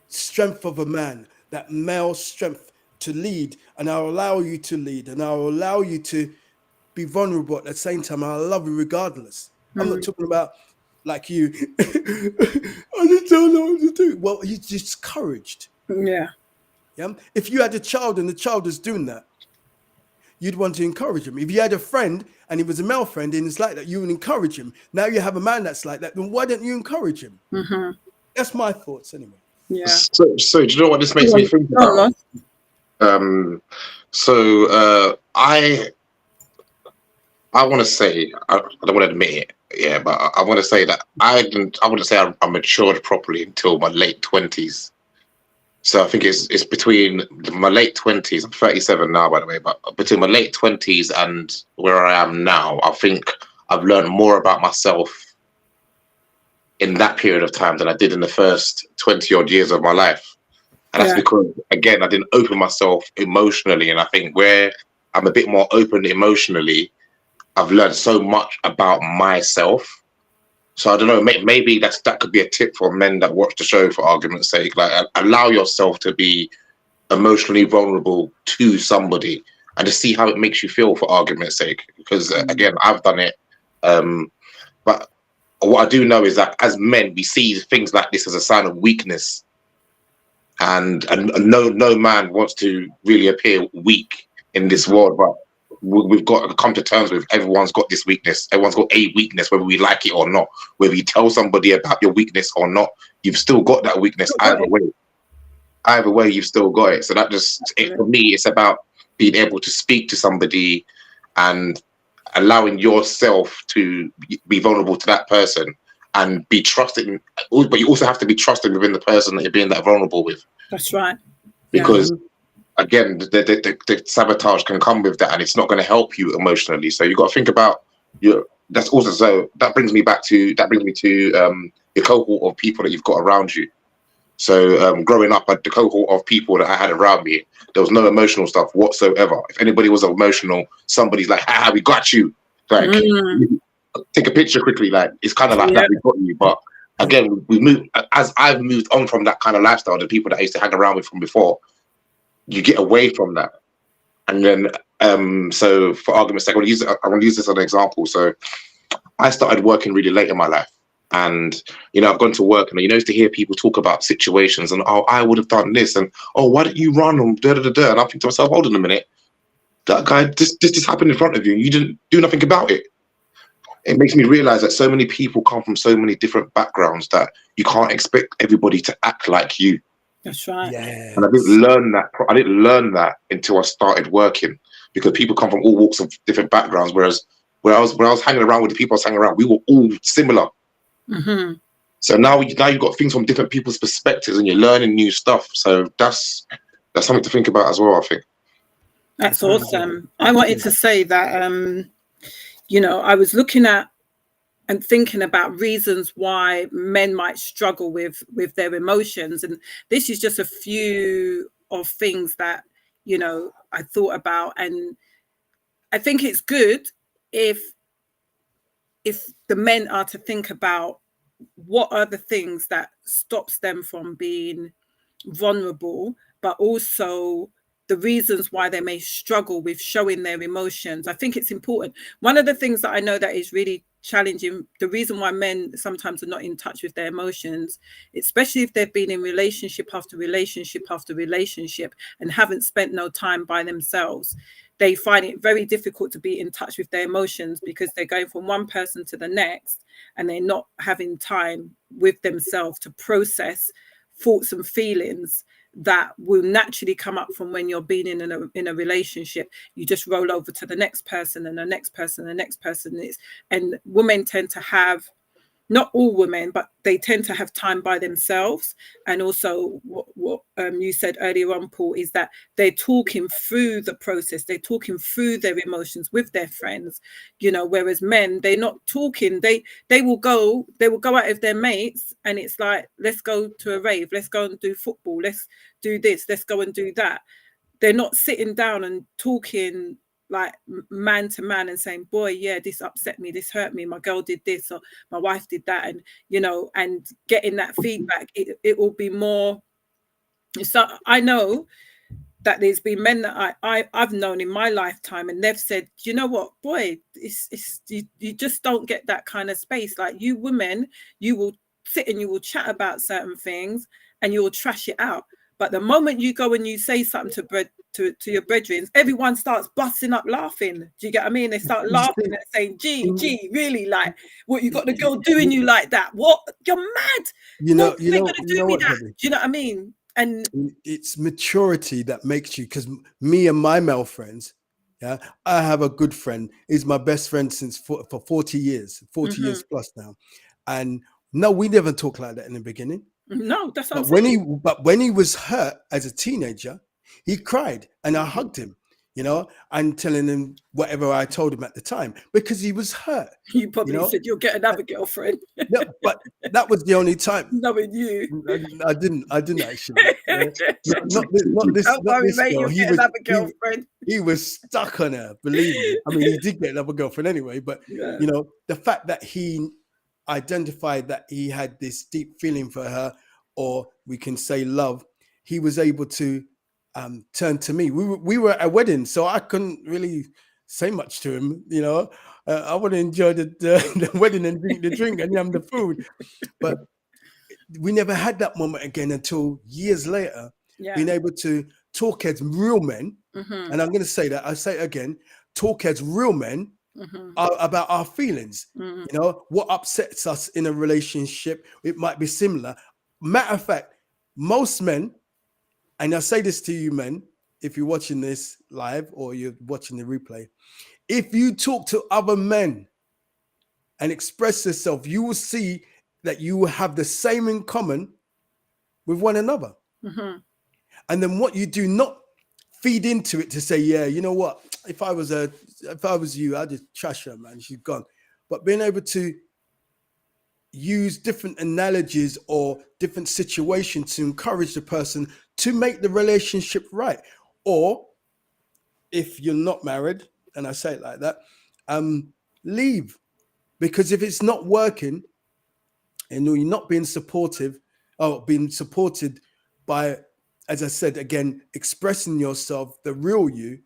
strength of a man, that male strength to lead, and I'll allow you to lead, and I'll allow you to be vulnerable at the same time. I'll love you regardless. I'm not talking about like you. I just don't know what to do. Well, he's discouraged. Yeah. If you had a child and the child is doing that, you'd want to encourage him. If you had a friend and he was a male friend and it's like that, you would encourage him. Now you have a man that's like that, then why don't you encourage him? That's my thoughts anyway. Yeah. So do you know what this makes me think about? I want to say, I don't want to admit it, yeah, but I want to say that I wouldn't say I matured properly until my late 20s. So I think it's between my late 20s, I'm 37 now, by the way, but between my late 20s and where I am now, I think I've learned more about myself in that period of time than I did in the first 20 odd years of my life. And that's because, again, I didn't open myself emotionally. And I think where I'm a bit more open emotionally, I've learned so much about myself. So I don't know, maybe that could be a tip for men that watch the show, for argument's sake. Like, allow yourself to be emotionally vulnerable to somebody and to see how it makes you feel, for argument's sake. Because again, I've done it. But what I do know is that as men, we see things like this as a sign of weakness. And no man wants to really appear weak in this world, but we've got to come to terms with everyone's got this weakness. Everyone's got a weakness, whether we like it or not. Whether you tell somebody about your weakness or not, you've still got that weakness either way. Either way, you've still got it. So that for me, it's about being able to speak to somebody and allowing yourself to be vulnerable to that person and be trusting. But you also have to be trusting within the person that you're being that vulnerable with. That's right. Because again, the sabotage can come with that, and it's not going to help you emotionally. So you've got to think about that's also, so that brings me to the cohort of people that you've got around you. So growing up, the cohort of people that I had around me, there was no emotional stuff whatsoever. If anybody was emotional, somebody's like, we got you. Like, take a picture quickly. Like, it's kind of like that, we got you. But again, as I've moved on from that kind of lifestyle, the people that I used to hang around with from before, you get away from that. And then, so for argument's sake, I want to use this as an example. So I started working really late in my life. And, I've gone to work and, used to hear people talk about situations and, I would have done this. And, why don't you run? And da-da-da-da. And I think to myself, hold on a minute. That guy, this happened in front of you. And you didn't do nothing about it. It makes me realize that so many people come from so many different backgrounds that you can't expect everybody to act like you. That's right. Yes. And I didn't learn that until I started working, because people come from all walks of different backgrounds. Whereas when I was hanging around with the people I was hanging around, we were all similar. So now you've got things from different people's perspectives, and you're learning new stuff. So that's something to think about as well, I think. That's awesome. I wanted to say that, I was looking at and thinking about reasons why men might struggle with their emotions. And this is just a few of things that, I thought about. And I think it's good if the men are to think about what are the things that stops them from being vulnerable, but also the reasons why they may struggle with showing their emotions. I think it's important. One of the things that I know that is really challenging, the reason why men sometimes are not in touch with their emotions, especially if they've been in relationship after relationship after relationship and haven't spent no time by themselves, they find it very difficult to be in touch with their emotions because they're going from one person to the next and they're not having time with themselves to process thoughts and feelings that will naturally come up from when you're being in a relationship. You just roll over to the next person and the next person and the next person. And women tend to have, not all women, but they tend to have time by themselves. And also what you said earlier on, Paul, is that they're talking through the process. They're talking through their emotions with their friends, whereas men, they're not talking. They will go out with their mates and it's like, let's go to a rave. Let's go and do football. Let's do this. Let's go and do that. They're not sitting down and talking like man to man and saying, boy, yeah, this upset me, this hurt me, my girl did this or my wife did that, and and getting that feedback. It will be more. So I know that there's been men that I've known in my lifetime, and they've said, you know what, boy, it's you just don't get that kind of space. Like, you women, you will sit and you will chat about certain things and you will trash it out. But the moment you go and you say something to your brethren, everyone starts busting up laughing. Do you get what I mean? They start laughing and saying, gee, really? Like, what, you got the girl doing you like that? What? You're mad. No, you ain't gonna do me that. Do you know what I mean? And it's maturity that makes you, because me and my male friends, yeah, I have a good friend. He's my best friend for 40 years, 40 years plus now. And no, we never talk like that in the beginning. No, that's what but I'm saying. But when he was hurt as a teenager, he cried and I hugged him, and telling him whatever I told him at the time, because he was hurt. You probably said, you'll get another girlfriend. No, but that was the only time. Knowing you. I didn't actually. Not this Don't worry, mate, girl. you'll get another girlfriend. He was stuck on her, believe me. I mean, he did get another girlfriend anyway, but the fact that he identified that he had this deep feeling for her, or we can say love, he was able to turn to me. We were at a wedding, so I couldn't really say much to him. I would enjoy the wedding and drink the drink and yum the food, but we never had that moment again until years later. Being able to talk as real men, and I'm going to say that, I say it again, talk as real men about our feelings. What upsets us in a relationship, it might be similar. Matter of fact, most men, and I say this to you men, if you're watching this live or you're watching the replay, if you talk to other men and express yourself, you will see that you will have the same in common with one another. And then what you do, not feed into it to say, yeah, you know what, if I was you, I'd just trash her, man, she's gone. But being able to use different analogies or different situations to encourage the person to make the relationship right. Or if you're not married, and I say it like that, leave. Because if it's not working and you're not being supportive or being supported by, as I said, again, expressing yourself, the real you,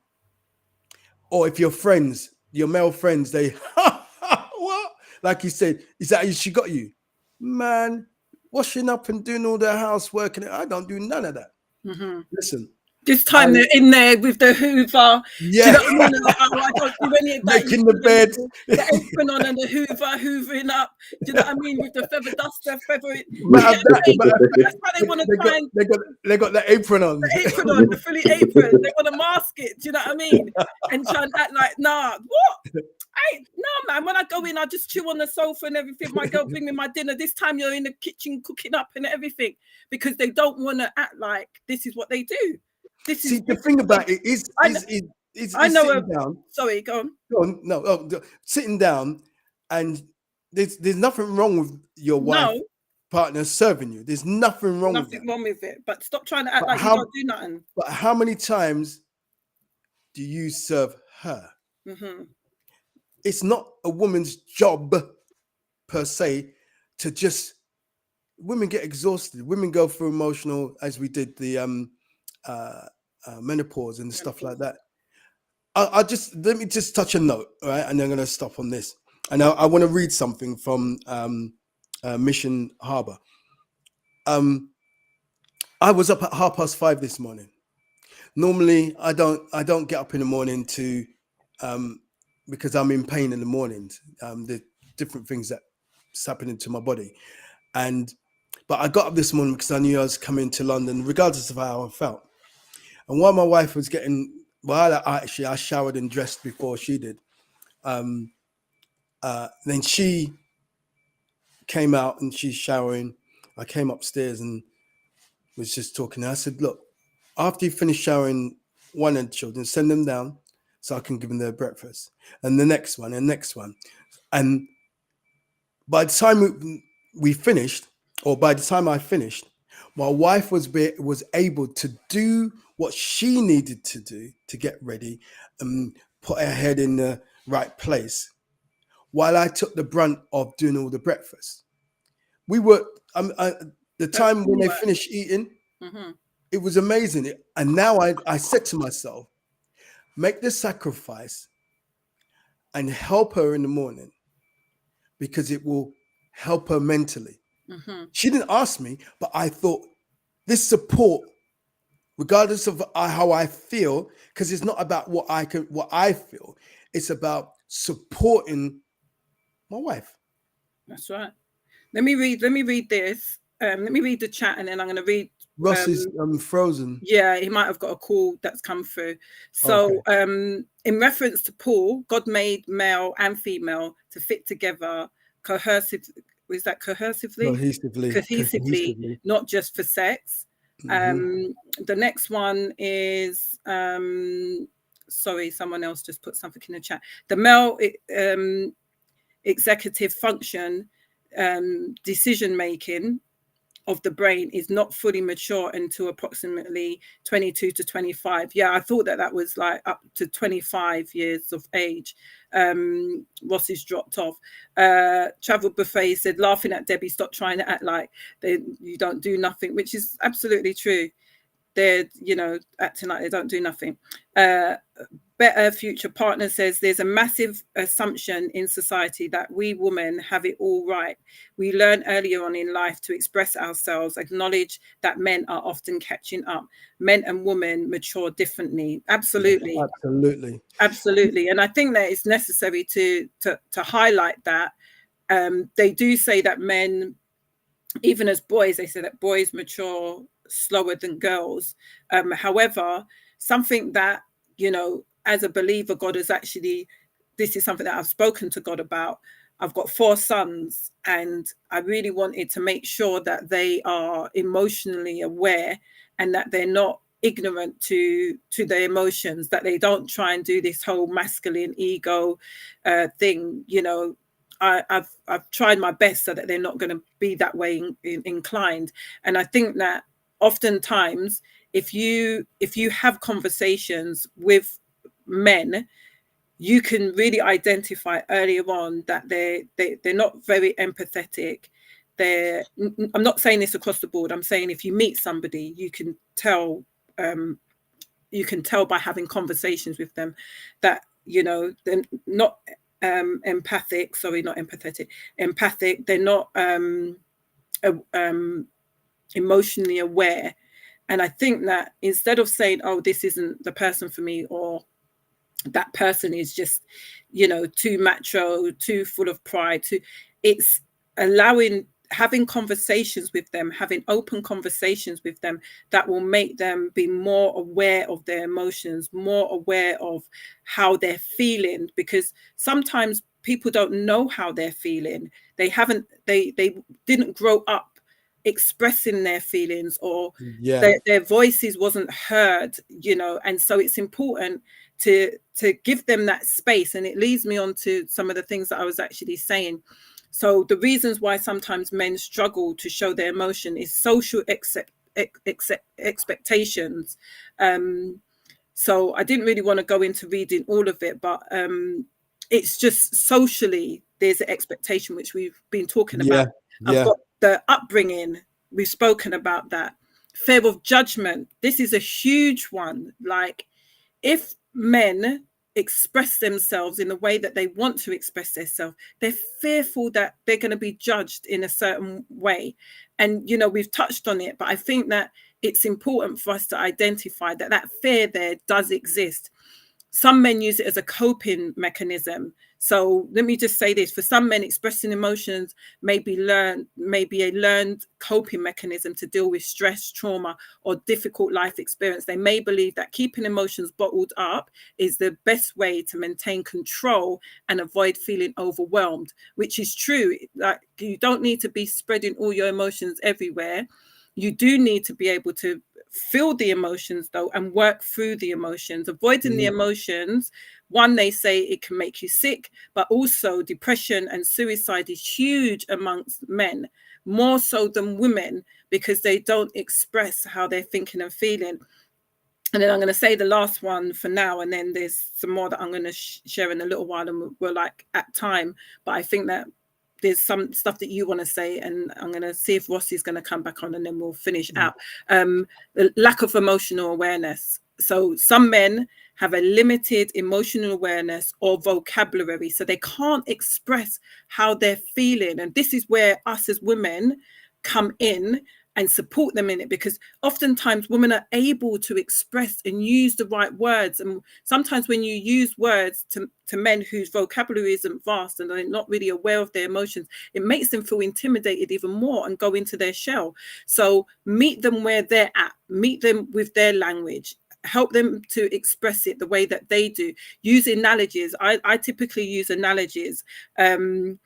or if your friends, your male friends, they, what? Like you said, is that how she got you? Man, washing up and doing all the housework, and I don't do none of that. Listen. This time they're in there with the Hoover. Yeah. Do you know what I mean? I don't do any of that. Making the bed. The apron on and the hoovering up. Do you know what I mean? With the feather duster, feather. That's why they want to try and... They got the apron on. The apron on, the fully apron. They want to mask it. Do you know what I mean? And try and act like, nah, what? No, man. When I go in, I just chew on the sofa and everything. My girl bring me my dinner. This time you're in the kitchen cooking up and everything, because they don't want to act like this is what they do. See, the thing about it is sitting down. Sorry, go on. No, sitting down, and there's nothing wrong with your wife partner serving you. There's nothing wrong with that. Nothing wrong with it. But stop trying to act like you don't do nothing. But how many times do you serve her? It's not a woman's job per se to just women get exhausted. Women go through emotional, as we did the menopause and stuff like that. I just let me just touch a note, all right, and I'm going to stop on this. And I want to read something from Mission Harbour. I was up at 5:30 this morning. Normally, I don't get up in the morning to because I'm in pain in the mornings. The different things that's happening to my body, but I got up this morning because I knew I was coming to London, regardless of how I felt. And while my wife was I showered and dressed before she did. Then she came out and she's showering. I came upstairs and was just talking. I said, look, after you finish showering one of the children, send them down so I can give them their breakfast. And the next one, and next one. And by the time we finished, or by the time I finished, my wife was able to do what she needed to do to get ready and put her head in the right place, while I took the brunt of doing all the breakfast. We were the time when they finished eating, it was amazing. And now I said to myself, make the sacrifice and help her in the morning, because it will help her mentally. She didn't ask me, but I thought this support, regardless of how I feel, because it's not about what I feel, it's about supporting my wife. That's right. Let me read this. Let me read the chat, and then I'm going to read. Ross is frozen. Yeah, he might have got a call that's come through. So, okay. In reference to Paul, God made male and female to fit together cohesively, not just for sex. The next one is sorry, someone else just put something in the chat. The male executive function, decision making of the brain is not fully mature until approximately 22 to 25. Yeah, I thought that was like up to 25 years of age. Ross is dropped off. Travel Buffet said, laughing at Debbie, stop trying to act like you don't do nothing, which is absolutely true. They're, acting like they don't do nothing. Better Future Partner says, there's a massive assumption in society that we women have it all right. We learn earlier on in life to express ourselves, acknowledge that men are often catching up. Men and women mature differently. Absolutely. Yes, absolutely. Absolutely. And I think that it's necessary to highlight that. They do say that men, even as boys, they say that boys mature slower than girls. However, something that, as a believer, God has actually, this is something that I've spoken to God about. I've got 4 sons, and I really wanted to make sure that they are emotionally aware and that they're not ignorant to their emotions, that they don't try and do this whole masculine ego thing. I've tried my best so that they're not going to be that way inclined. And I think that oftentimes, if you have conversations with men, you can really identify earlier on that they're not very empathetic. I'm not saying this across the board. I'm saying if you meet somebody, you can tell by having conversations with them that they're not empathic. Sorry, not empathetic. Empathic. They're not emotionally aware. And I think that instead of saying, oh, this isn't the person for me, or that person is just, too macho, too full of pride, it's having conversations with them, having open conversations with them that will make them be more aware of their emotions, more aware of how they're feeling, because sometimes people don't know how they're feeling. They didn't grow up expressing their feelings, or their voices wasn't heard, and so it's important to give them that space. And it leads me on to some of the things that I was actually saying. So the reasons why sometimes men struggle to show their emotion is social expectations. So I didn't really want to go into reading all of it, but it's just socially there's an expectation which we've been talking about. the upbringing, we've spoken about that. Fear of judgment, this is a huge one. Like, if men express themselves in the way that they want to express themselves, they're fearful that they're going to be judged in a certain way. And, you know, we've touched on it, but I think that it's important for us to identify that that fear there does exist. Some men use it as a coping mechanism. So let me just say this: for some men, expressing emotions may be a learned coping mechanism to deal with stress, trauma, or difficult life experience. They may believe that keeping emotions bottled up is the best way to maintain control and avoid feeling overwhelmed, which is true. Like, you don't need to be spreading all your emotions everywhere. You do need to be able to feel the emotions, though, and work through the emotions. Avoiding the emotions, one, they say it can make you sick, but also depression and suicide is huge amongst men, more so than women, because they don't express how they're thinking and feeling. And then I'm going to say the last one for now, and then there's some more that I'm going to share in a little while, and we're like at time. But I think that there's some stuff that you want to say, and I'm going to see if Rossi's going to come back on, and then we'll finish out. The lack of emotional awareness. So some men have a limited emotional awareness or vocabulary, so they can't express how they're feeling. And this is where us as women come in and support them in it, because oftentimes women are able to express and use the right words. And sometimes when you use words to men whose vocabulary isn't vast and they're not really aware of their emotions, it makes them feel intimidated even more and go into their shell. So meet them where they're at, meet them with their language, help them to express it the way that they do. Use analogies. I typically use analogies. Making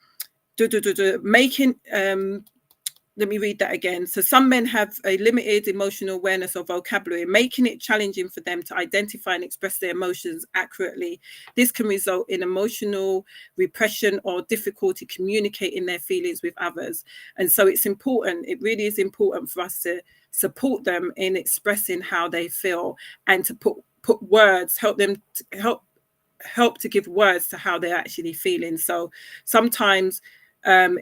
let me read that again. So some men have a limited emotional awareness or vocabulary, making it challenging for them to identify and express their emotions accurately. This can result in emotional repression or difficulty communicating their feelings with others. And so it's important, it really is important for us to support them in expressing how they feel, and to put words, help them to help to give words to how they're actually feeling. So sometimes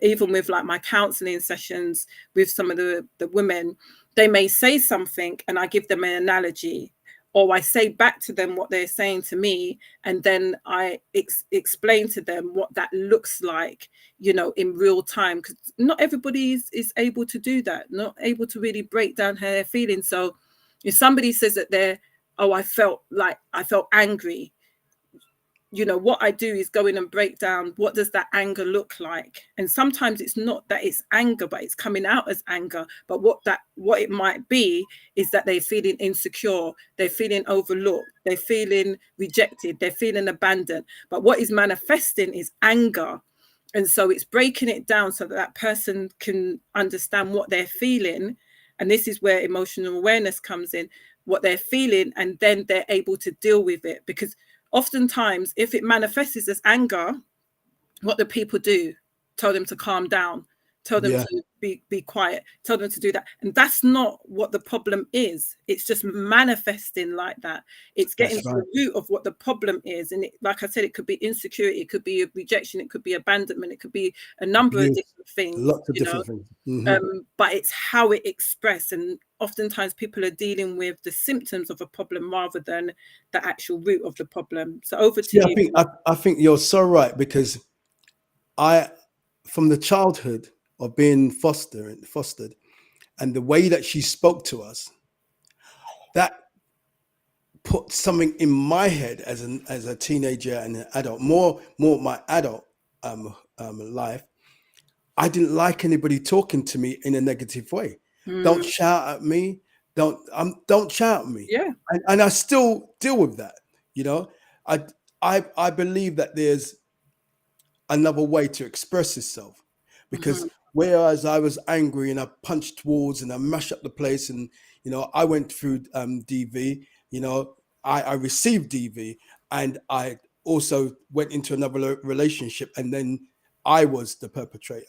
even with like my counseling sessions with some of the women, they may say something and I give them an analogy, or I say back to them what they're saying to me, and then I explain to them what that looks like, you know, in real time, because not everybody is able to do that, not able to really break down how they're feeling. So if somebody says that I felt angry, you know, what I do is go in and break down, what does that anger look like? And sometimes it's not that it's anger, but it's coming out as anger. But what it might be is that they're feeling insecure, they're feeling overlooked, they're feeling rejected, they're feeling abandoned. But what is manifesting is anger. And so it's breaking it down so that that person can understand what they're feeling. And this is where emotional awareness comes in, what they're feeling, and then they're able to deal with it. Because oftentimes, if it manifests as anger, what do people do? Tell them to calm down, tell them to be quiet, tell them to do that. And that's not what the problem is. It's just manifesting like that. It's getting to the root of what the problem is. And like I said, it could be insecurity, it could be rejection, it could be abandonment, it could be a number of different things. Lots of different things. But it's how it expressed. And oftentimes people are dealing with the symptoms of a problem rather than the actual root of the problem. So over to you. I think you're so right, because from the childhood of being fostered, and the way that she spoke to us, that put something in my head as a teenager and an adult, more my adult life. I didn't like anybody talking to me in a negative way. Don't shout at me. Don't shout at me. Yeah. And I still deal with that. You know, I believe that there's another way to express yourself, because whereas I was angry and I punched walls and I mashed up the place, and you know, I went through DV, you know, I received DV, and I also went into another relationship, and then I was the perpetrator.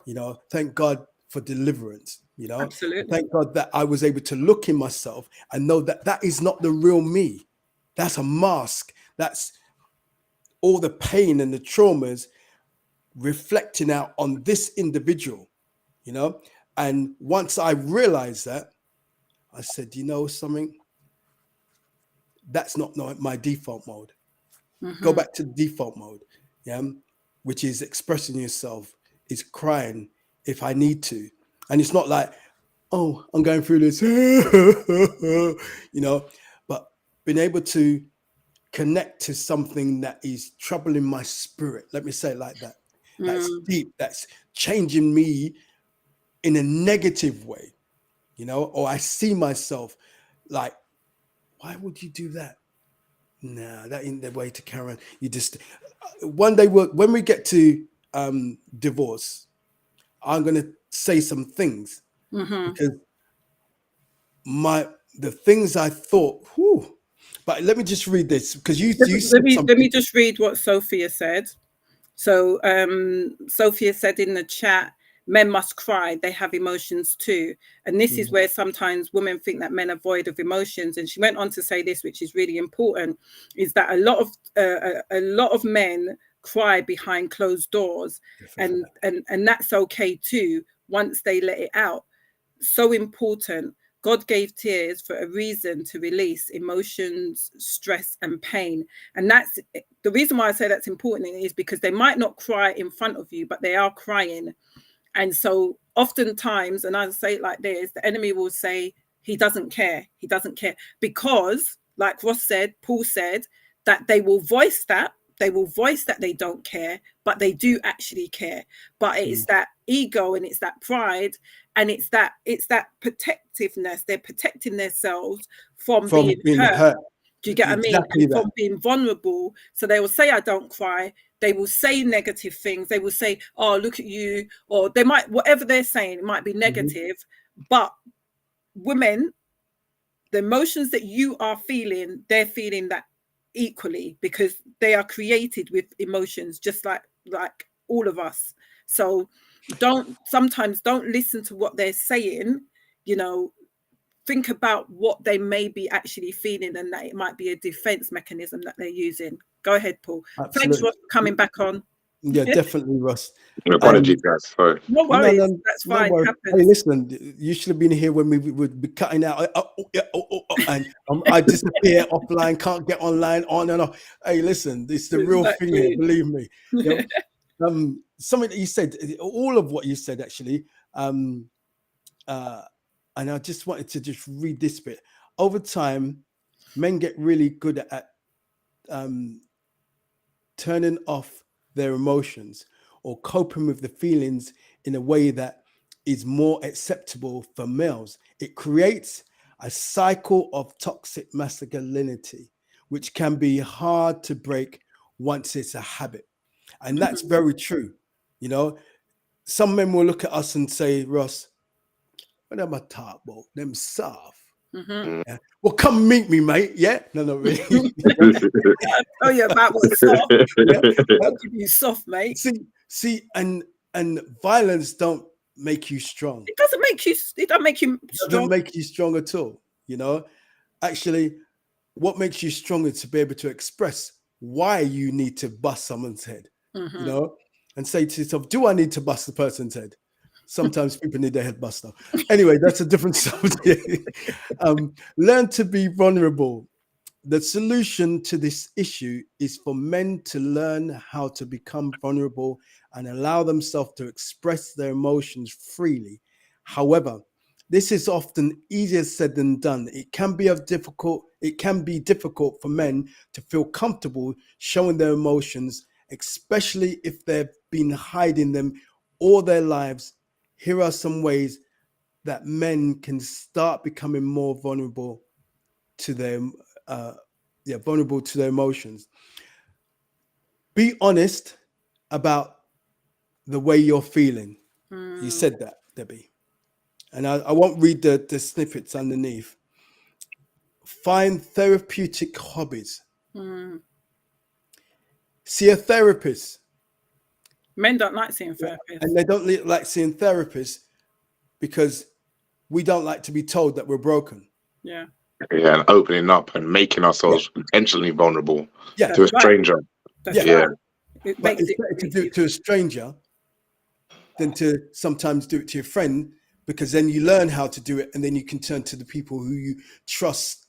You know, thank God for deliverance. You know, absolutely. Thank God that I was able to look in myself and know that that is not the real me. That's a mask. That's all the pain and the traumas reflecting out on this individual, you know. And once I realized that, I said, you know something, that's not my default mode. Go back to the default mode, yeah, which is expressing yourself, is crying if I need to. And it's not like, oh, I'm going through this, you know, but being able to connect to something that is troubling my spirit. Let me say it like that. That's deep. That's changing me in a negative way, you know, or I see myself like, why would you do that? Nah, that ain't the way to carry on. You just one day when we get to divorce, I'm gonna say some things because the things I thought, whew, but let me just read this because you said let something. me just read what Sophia said. So Sophia said in the chat, men must cry, they have emotions too. And this is where sometimes women think that men are void of emotions. And she went on to say this, which is really important, is that a lot of men cry behind closed doors, and that's okay too once they let it out. So important. God gave tears for a reason, to release emotions, stress, and pain. And that's the reason why I say that's important, is because they might not cry in front of you, but they are crying. And so oftentimes, and I say it like this, the enemy will say, he doesn't care. He doesn't care. Because, like Ross said, Paul said, that they will voice that. They will voice that they don't care, but they do actually care. But it's that ego, and it's that pride, and it's that protectiveness. They're protecting themselves from being hurt. Do you get what I mean? And from being vulnerable. So they will say, I don't cry. They will say negative things. They will say, oh, look at you. Or they might, whatever they're saying, it might be negative. But women, the emotions that you are feeling, they're feeling that equally, because they are created with emotions, just like all of us. So sometimes don't listen to what they're saying, you know. Think about what they may be actually feeling, and that it might be a defense mechanism that they're using. Go ahead, Paul. Absolutely. Thanks for coming back on. Yeah, definitely, Ross. Apologies, guys. Sorry. No worries. That's fine. No, hey, listen, you should have been here when we would be cutting out, and I disappear offline, can't get online, on and off. Hey, listen, it's the real thing here, believe me. You know? Something that you said, all of what you said, actually. And I just wanted to just read this bit. Over time, men get really good at turning off their emotions or coping with the feelings in a way that is more acceptable for males. It creates a cycle of toxic masculinity, which can be hard to break once it's a habit. And that's very true. You know, some men will look at us and say, Ross, what am I talking about? Them soft. Yeah. Well, come meet me, mate. Yeah, no, really. I'll tell you about what's soft. Yeah. I'll give you soft, mate. See, and violence don't make you strong. It doesn't make you. It doesn't make you strong. It doesn't make you strong at all. You know, actually, what makes you strong is to be able to express why you need to bust someone's head. You know, and say to yourself, "Do I need to bust the person's head?" Sometimes people need their head buster. Anyway, that's a different subject. Learn to be vulnerable. The solution to this issue is for men to learn how to become vulnerable and allow themselves to express their emotions freely. However, this is often easier said than done. It can be difficult for men to feel comfortable showing their emotions, especially if they've been hiding them all their lives. Here are some ways that men can start becoming more vulnerable to their emotions. Be honest about the way you're feeling. You said that, Debbie. And I won't read the snippets underneath. Find therapeutic hobbies. See a therapist. Men don't like seeing therapists. And they don't like seeing therapists because we don't like to be told that we're broken. Yeah. Yeah, and opening up and making ourselves intentionally vulnerable to a stranger. That's right. But it's better to do it to a stranger than to sometimes do it to your friend, because then you learn how to do it, and then you can turn to the people who you trust,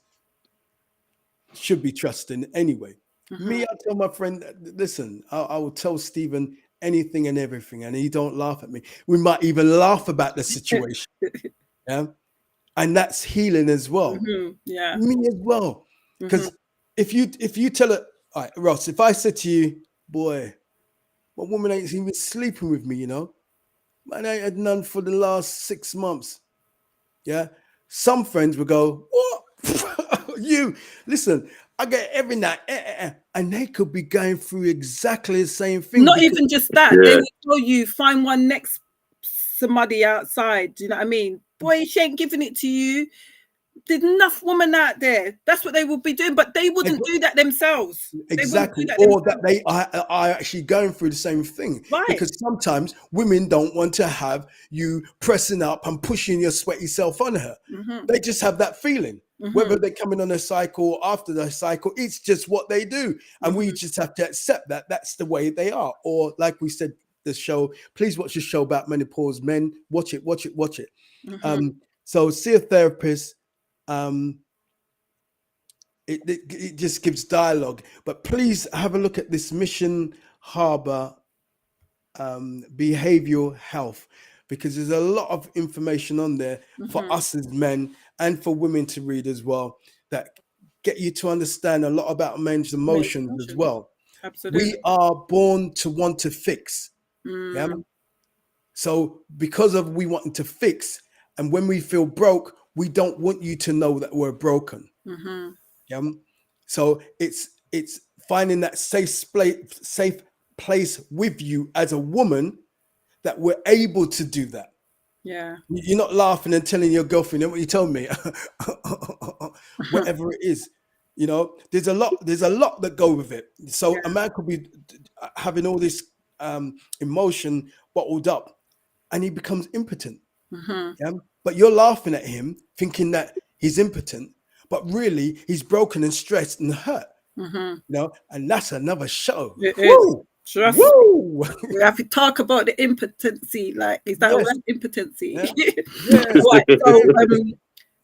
should be trusting anyway. Me, I tell my friend, listen, I will tell Stephen anything and everything, and he don't laugh at me. We might even laugh about the situation. Yeah. And that's healing as well. Yeah. Me as well. Because if you tell it, all right, Ross, if I said to you, boy, my woman ain't even sleeping with me, you know, man, I ain't had none for the last 6 months. Yeah. Some friends would go, what? You listen, I get every night, and they could be going through exactly the same thing. Not even just that, Yeah. they will tell you, find one next somebody outside. Do you know what I mean? Boy, she ain't giving it to you. There's enough women out there. That's what they will be doing, but they wouldn't do that themselves. Exactly. Or that they are actually going through the same thing. Right. Because sometimes women don't want to have you pressing up and pushing your sweaty self on her. They just have that feeling. Whether they're coming on a cycle or after the cycle, it's just what they do. And we just have to accept that that's the way they are. Or like we said, the show, please watch the show about menopause men. Watch it, watch it, watch it. So see a therapist. It just gives dialogue, but please have a look at this Mission Harbor behavioral health, because there's a lot of information on there for us as men and for women to read as well, that get you to understand a lot about men's emotions as well. Absolutely. We are born to want to fix. Yeah. So because of we wanting to fix, and when we feel broke, we don't want you to know that we're broken. Yeah. So it's finding that safe place with you as a woman, that we're able to do that. Yeah. You're not laughing and telling your girlfriend, you know what you told me, whatever it is. You know, there's a lot that go with it. So a man could be having all this emotion bottled up, and he becomes impotent. Yeah. But you're laughing at him thinking that he's impotent, but really he's broken and stressed and hurt. You know, and that's another show. It Woo! is. Trust Woo! we have to talk about the impotency. Like, is that all right? Impotency? Yeah. Right. So,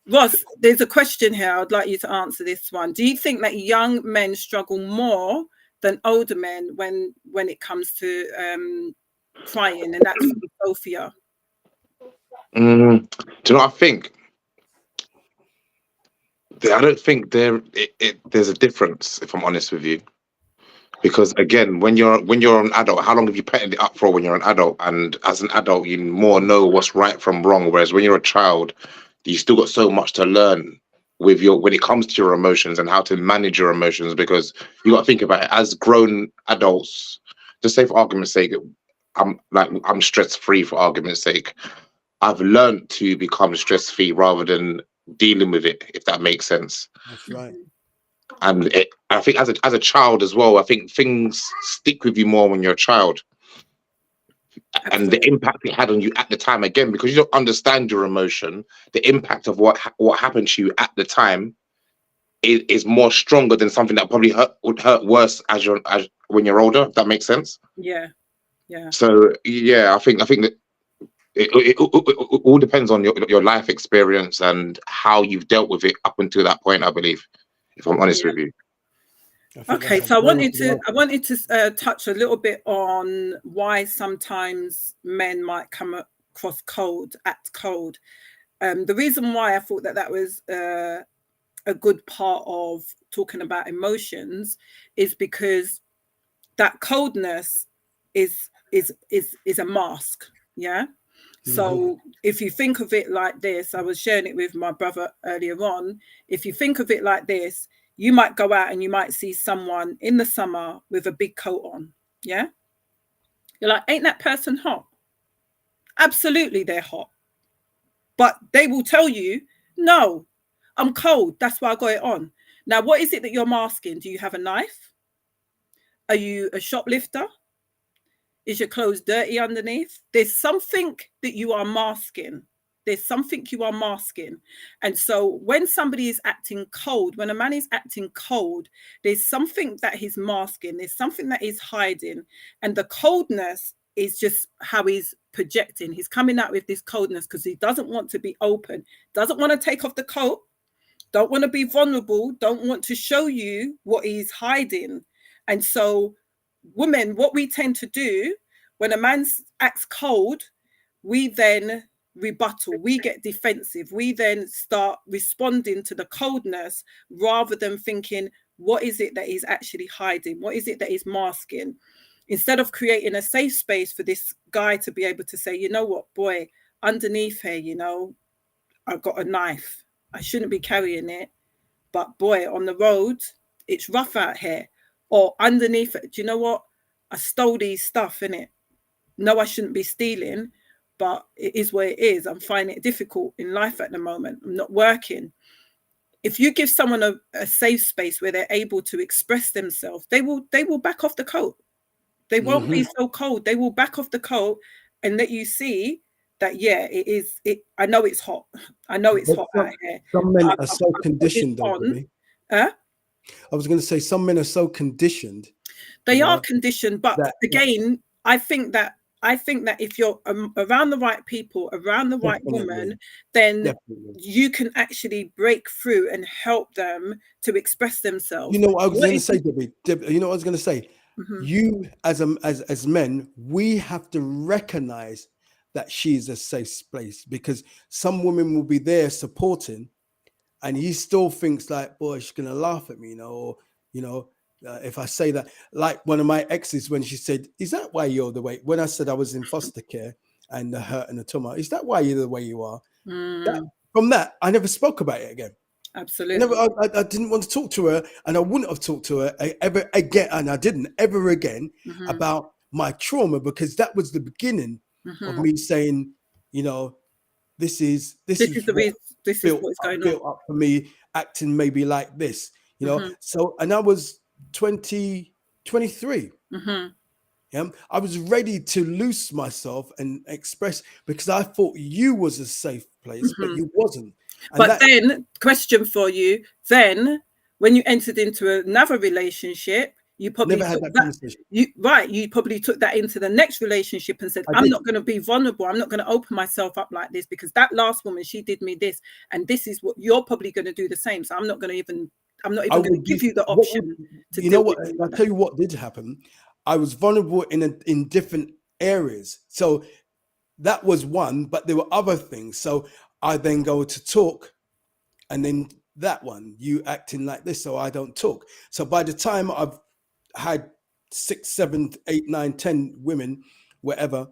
Ross, there's a question here. I'd like you to answer this one. Do you think that young men struggle more than older men when it comes to crying? And that's from Sophia. Do you know what I think? I don't think there's a difference, if I'm honest with you, because again, when you're an adult, how long have you petted it up for when you're an adult? And as an adult, you more know what's right from wrong. Whereas when you're a child, you still got so much to learn when it comes to your emotions and how to manage your emotions. Because you got to think about it as grown adults. Just say for argument's sake, I'm stress free for argument's sake. I've learned to become stress free rather than dealing with it, if that makes sense. That's right. And I think as a child as well, I think things stick with you more when you're a child. Absolutely. And the impact it had on you at the time, again, because you don't understand your emotion, the impact of what happened to you at the time is more stronger than something that probably would hurt worse as when you're older, if that makes sense. Yeah. So yeah, I think that it all depends on your life experience and how you've dealt with it up until that point, I believe, if I'm honest with you. Okay, so I wanted to touch a little bit on why sometimes men might come across act cold. The reason why I thought that was a good part of talking about emotions is because that coldness is a mask. Yeah. So if you think of it like this, I was sharing it with my brother earlier on. If you think of it like this, you might go out and you might see someone in the summer with a big coat on. Yeah. You're like, ain't that person hot? Absolutely, they're hot. But they will tell you, no, I'm cold. That's why I got it on. Now, what is it that you're masking? Do you have a knife? Are you a shoplifter? Is your clothes dirty underneath? There's something that you are masking. There's something you are masking. And so when somebody is acting cold, when a man is acting cold, there's something that he's masking. There's something that he's hiding. And the coldness is just how he's projecting. He's coming out with this coldness because he doesn't want to be open, doesn't want to take off the coat, don't want to be vulnerable, don't want to show you what he's hiding. And so women, what we tend to do when a man acts cold, we then rebuttal, we get defensive, we then start responding to the coldness rather than thinking, what is it that he's actually hiding? What is it that he's masking? Instead of creating a safe space for this guy to be able to say, you know what, boy, underneath here, you know, I've got a knife. I shouldn't be carrying it. But boy, on the road, it's rough out here. Or underneath it, do you know what? I stole these stuff, innit? No, I shouldn't be stealing, but it is what it is. I'm finding it difficult in life at the moment. I'm not working. If you give someone a safe space where they're able to express themselves, they will back off the coat. They won't be so cold. They will back off the coat and let you see that, yeah, it is. I know it's hot. I know it's hot out here. Some men are so conditioned, though. Huh? I was going to say some men are so conditioned. They are conditioned, but again, I think that if you're around the right people, around the right woman, then you can actually break through and help them to express themselves. You know what I was going to say, Debbie? You know what I was going to say? You, as men, we have to recognize that she's a safe place, because some women will be there supporting, and he still thinks like, boy, she's gonna laugh at me, you know, or if I say that, like one of my exes, when she said, "Is that why you're the way?" When I said I was in foster care and the hurt and the trauma, "Is that why you're the way you are?" From that, I never spoke about it again. Absolutely. I didn't want to talk to her, and I wouldn't have talked to her ever again, and I didn't ever again about my trauma, because that was the beginning of me saying, you know, this is what's going built up for me, acting maybe like this, you know. So, and I was 23. Yeah, I was ready to loose myself and express, because I thought you was a safe place, but you wasn't. And but then, question for you, then when you entered into another relationship, you probably never had that conversation. You probably took that into the next relationship and said, I'm not going to be vulnerable. I'm not going to open myself up like this, because that last woman, she did me this, and this is what you're probably going to do the same. So I'm not even going to give you the option to you know what? I'll tell you what did happen. I was vulnerable in different areas. So that was one, but there were other things. So I then go to talk, and then that one, you acting like this, so I don't talk. So by the time I've had 6, 7, 8, 9, 10 women, whatever,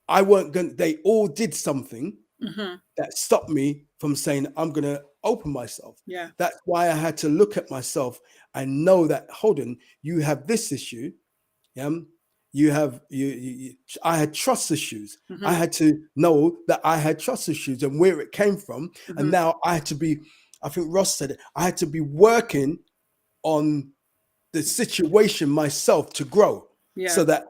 I weren't going. They all did something that stopped me from saying I'm going to open myself. Yeah, that's why I had to look at myself and know that, hold on, you have this issue. Yeah, you have I had trust issues. I had to know that I had trust issues and where it came from. And now I had to be, I think Ross said it, I had to be working on the situation myself to grow, so that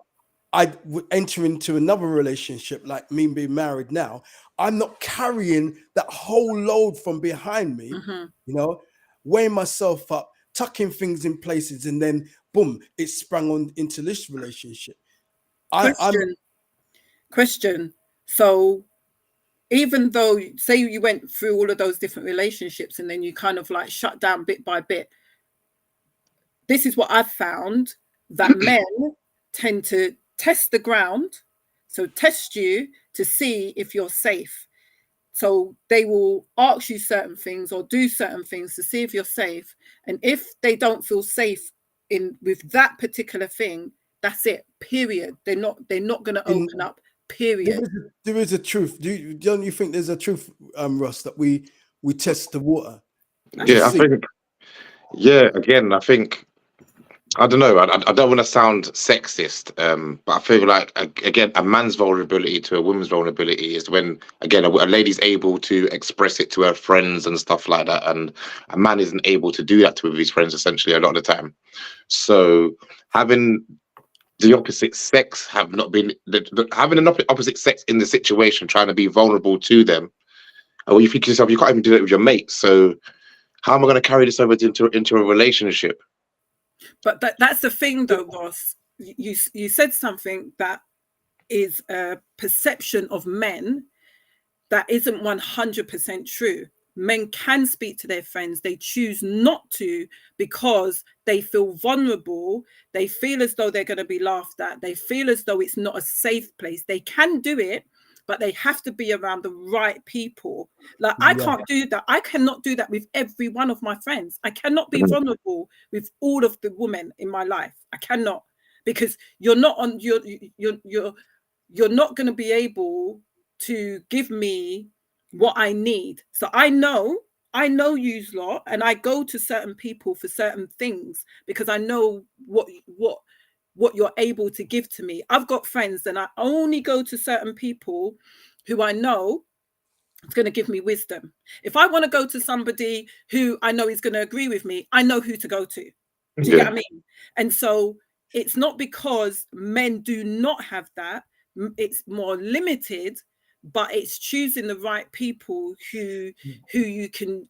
I would enter into another relationship, like me being married now. I'm not carrying that whole load from behind me, you know, weighing myself up, tucking things in places, and then boom, it sprang on into this relationship. Question. So even though, say you went through all of those different relationships and then you kind of like shut down bit by bit, this is what I've found, that men tend to test the ground. So test you to see if you're safe. So they will ask you certain things or do certain things to see if you're safe. And if they don't feel safe with that particular thing, that's it, period. They're not going to open up, period. There is a truth. Don't you think there's a truth, Ross, that we test the water? Yeah, I think. Yeah, again, I think, I don't know. I don't want to sound sexist, but I feel like, again, a man's vulnerability to a woman's vulnerability is when, again, a lady's able to express it to her friends and stuff like that, and a man isn't able to do that to his friends, essentially, a lot of the time. So having the opposite sex having an opposite sex in the situation, trying to be vulnerable to them, and you think to yourself, you can't even do it with your mates. So how am I going to carry this over into a relationship? But that's the thing, though, Ross. You said something that is a perception of men that isn't 100% true. Men can speak to their friends. They choose not to because they feel vulnerable. They feel as though they're going to be laughed at. They feel as though it's not a safe place. They can do it, but they have to be around the right people. Like, I can't do that. I cannot do that with every one of my friends. I cannot be vulnerable with all of the women in my life. I cannot, because you're not not going to be able to give me what I need. So I know you lot, and I go to certain people for certain things because I know what you're able to give to me. I've got friends, and I only go to certain people who I know is going to give me wisdom. If I want to go to somebody who I know is going to agree with me, I know who to go to. Do you get what I mean? And so it's not because men do not have that. It's more limited, but it's choosing the right people who you can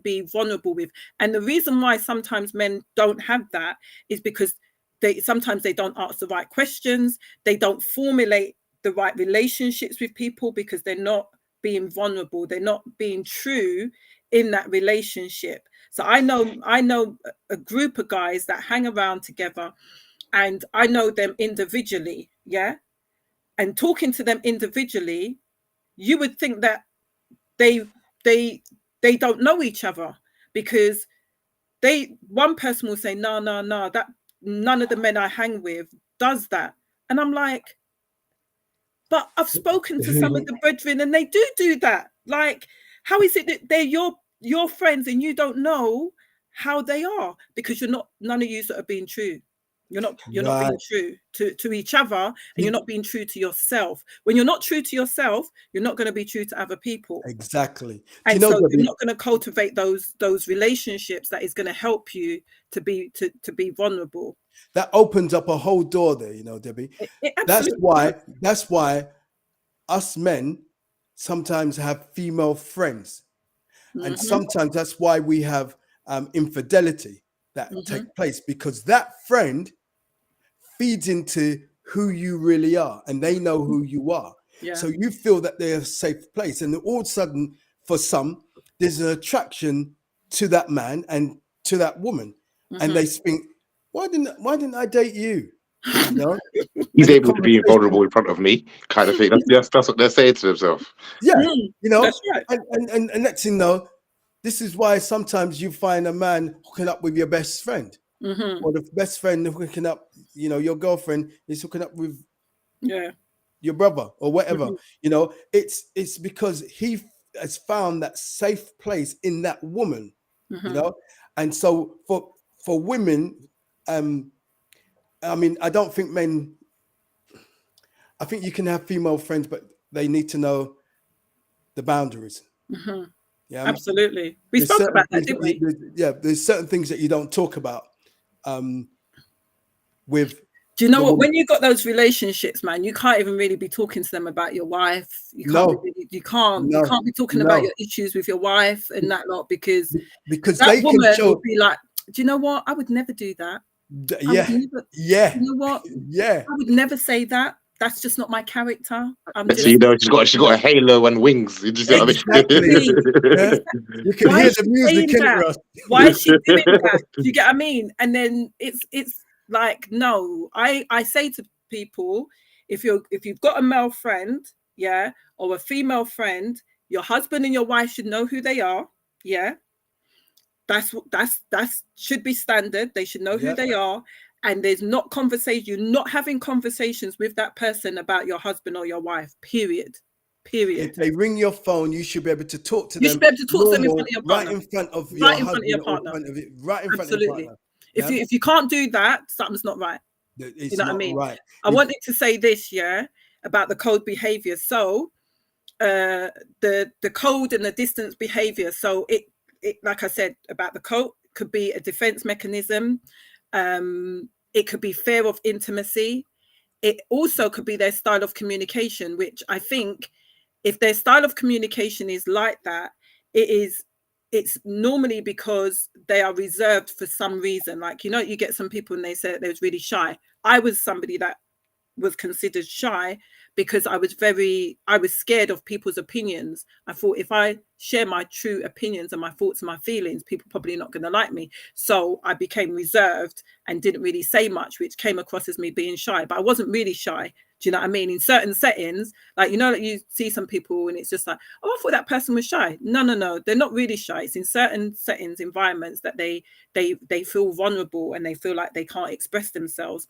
be vulnerable with. And the reason why sometimes men don't have that is because sometimes they don't ask the right questions. They don't formulate the right relationships with people because they're not being vulnerable. They're not being true in that relationship. So I know a group of guys that hang around together, and I know them individually, yeah? And talking to them individually, you would think that they don't know each other, because one person will say, no, that none of the men I hang with does that. And I'm like, but I've spoken to some of the brethren and they do that. Like, how is it that they're your friends and you don't know how they are? Because none of you are being true. You're not being true to each other, and you're not being true to yourself. When you're not true to yourself, you're not going to be true to other people. Exactly. And so you're not going to cultivate those relationships that is going to help you to be vulnerable. That opens up a whole door there, Debbie. That's why us men sometimes have female friends. And sometimes that's why we have infidelity that take place, because that friend feeds into who you really are, and they know who you are. Yeah. So you feel that they're a safe place, and all of a sudden, for some, there's an attraction to that man and to that woman, and they think, why didn't I date you? He's able to be vulnerable in front of me, kind of thing. That's what they're saying to themselves. Yeah, that's right. And next thing, this is why sometimes you find a man hooking up with your best friend, or the best friend hooking up. Your girlfriend is hooking up with your brother or whatever. It's because he has found that safe place in that woman. And so for women, I mean, I don't think men. I think you can have female friends, but they need to know the boundaries. Yeah, absolutely. We spoke about that, didn't we? There's certain things that you don't talk about. With, do you know what? When you got those relationships, man, you can't even really be talking to them about your wife. You can't be talking about your issues with your wife and that lot, because that woman will be like, do you know what? I would never do that. Yeah. You know what? I would never say that. That's just not my character. She's got a halo and wings. You just exactly. You can hear the music in it. Why is she doing that? Do you get what I mean? And then it's like, no. I say to people, if you've got a male friend, yeah, or a female friend, your husband and your wife should know who they are. Yeah. That's should be standard. They should know who they are. And there's not conversation. You're not having conversations with that person about your husband or your wife. Period. If they ring your phone, you should be able to talk to them. You should be able to talk to them in front of your partner. Right in front of your husband. Right in front of your partner. If you can't do that, something's not right. It's you know not what I mean? Right. I wanted to say this, about the code behavior. So the code and the distance behavior. So it like I said about the code, could be a defense mechanism. It could be fear of intimacy. It also could be their style of communication, which I think if their style of communication is like that, it's normally because they are reserved for some reason. Like, you get some people and they say they was really shy. I was somebody that was considered shy because I was scared of people's opinions. I thought if I share my true opinions and my thoughts and my feelings, people probably not going to like me. So I became reserved and didn't really say much, which came across as me being shy, but I wasn't really shy. Do you know what I mean? In certain settings, like, you know, like you see some people and it's just like, oh, I thought that person was shy. No, they're not really shy. It's in certain settings, environments that they feel vulnerable and they feel like they can't express themselves.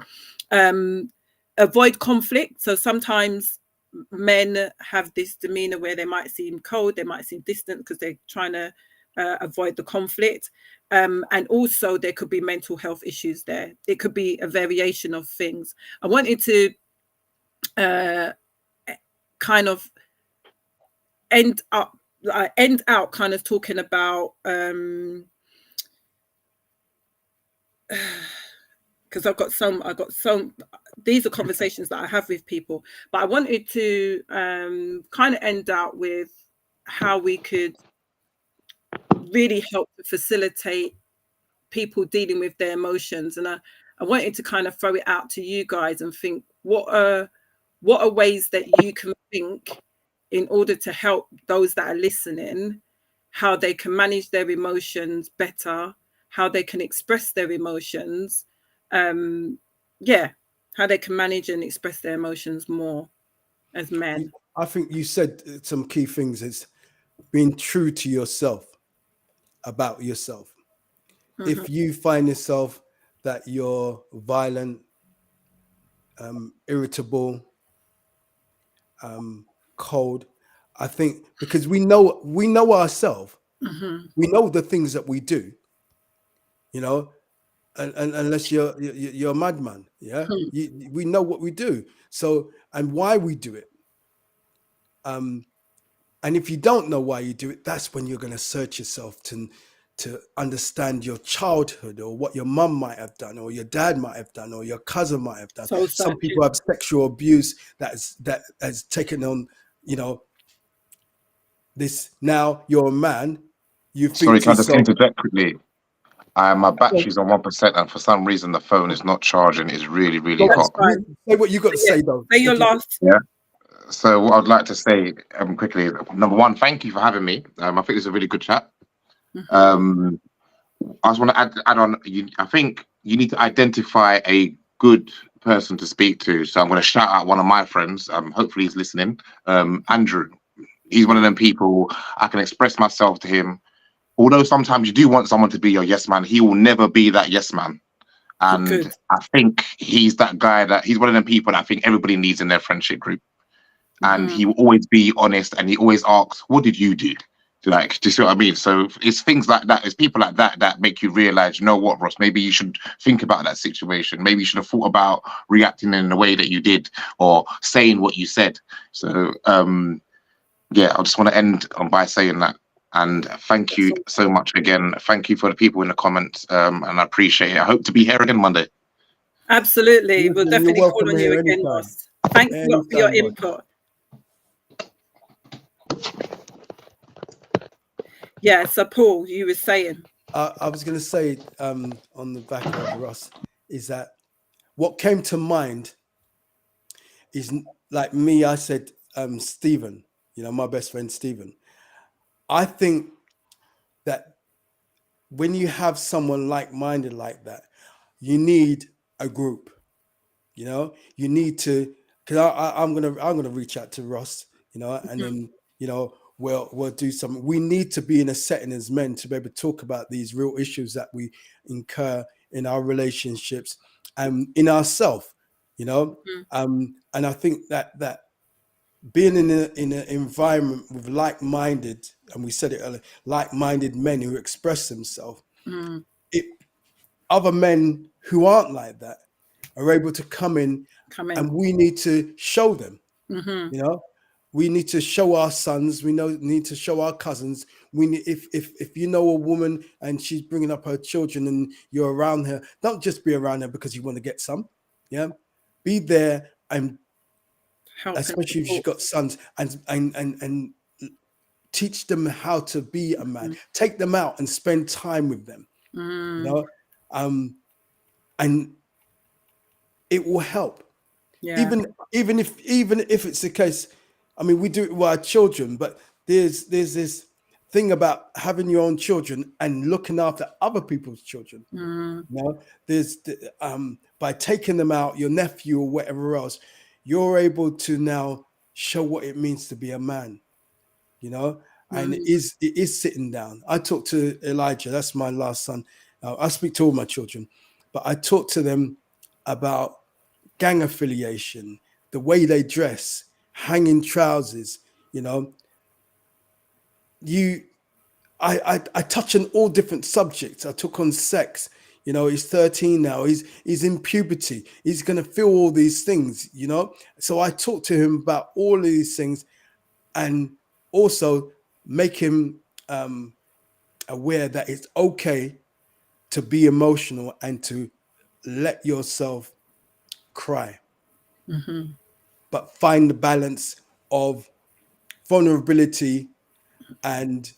Avoid conflict. So sometimes men have this demeanor where they might seem cold, they might seem distant because they're trying to avoid the conflict. And also there could be mental health issues there. It could be a variation of things. I wanted to kind of end out kind of talking about because I've got some these are conversations that I have with people, but I wanted to kind of end out with how we could really help to facilitate people dealing with their emotions. And I wanted to kind of throw it out to you guys and think, what are ways that you can think in order to help those that are listening, how they can manage their emotions better, how they can express their emotions, how they can manage and express their emotions more as men. I think you said some key things. Is being true to yourself, about yourself. If you find yourself that you're violent, irritable, cold, I think because we know ourselves, we know the things that we do, you know, and unless you're a madman, yeah, we know what we do. So, and why we do it. And if you don't know why you do it, that's when you're going to search yourself to understand your childhood, or what your mum might have done, or your dad might have done, or your cousin might have done. So some people have sexual abuse that has taken on, you know, this. Now you're a man. You think Sorry, can I just yourself, interject quickly? My battery's on 1%, and for some reason the phone is not charging. It's really, really hot. say what you got to say, though. Say your last. Yeah. So what I'd like to say quickly, number one, thank you for having me. I think it's a really good chat. I just want to add on. I think you need to identify a good person to speak to. So I'm going to shout out one of my friends. Hopefully he's listening. Andrew. He's one of them people. I can express myself to him. Although sometimes you do want someone to be your yes man, he will never be that yes man. And Good. I think he's that guy that he's one of them people that I think everybody needs in their friendship group. And he will always be honest, and he always asks, "What did you do?" Like, do you see what I mean? So it's things like that. It's people like that that make you realize, you know what, Ross? Maybe you should think about that situation. Maybe you should have thought about reacting in the way that you did, or saying what you said. So yeah, I just want to end by saying that. And thank you so much again. Thank you for the people in the comments, and I appreciate it. I hope to be here again Monday. Absolutely. We'll definitely call on you again, anytime. Ross. Thanks a lot for your input. Yeah, so Paul, you were saying. I was going to say on the back of Ross is that what came to mind is, like me, I said, Stephen, you know, my best friend, Stephen. I think that when you have someone like-minded like that, you need a group, you know, you need to, because I'm gonna reach out to Ross, you know, and then, you know, we'll do something. We need to be in a setting as men to be able to talk about these real issues that we incur in our relationships and in ourselves, you know. And I think that being in an environment with like-minded, and we said it earlier, like-minded men who express themselves, other men who aren't like that are able to come in. And we need to show them, you know. We need to show our sons. We need to show our cousins. We need, if you know a woman and she's bringing up her children and you're around her, don't just be around her because you want to get some. Yeah, be there, and especially if she's got sons, and teach them how to be a man. Take them out and spend time with them. You know, and it will help. Yeah. Even if it's the case, I mean, we do it with our children, but there's this thing about having your own children and looking after other people's children. Mm. You know, by taking them out, your nephew or whatever else, you're able to now show what it means to be a man. You know, and Mm. it is sitting down. I talk to Elijah, that's my last son. I speak to all my children, but I talk to them about gang affiliation, the way they dress, hanging trousers. You know, I touch on all different subjects. I took on sex. You know, he's 13 now. He's in puberty. He's going to feel all these things. You know, so I talk to him about all of these things, and also make him aware that it's okay to be emotional and to let yourself cry, Mm-hmm. but find the balance of vulnerability and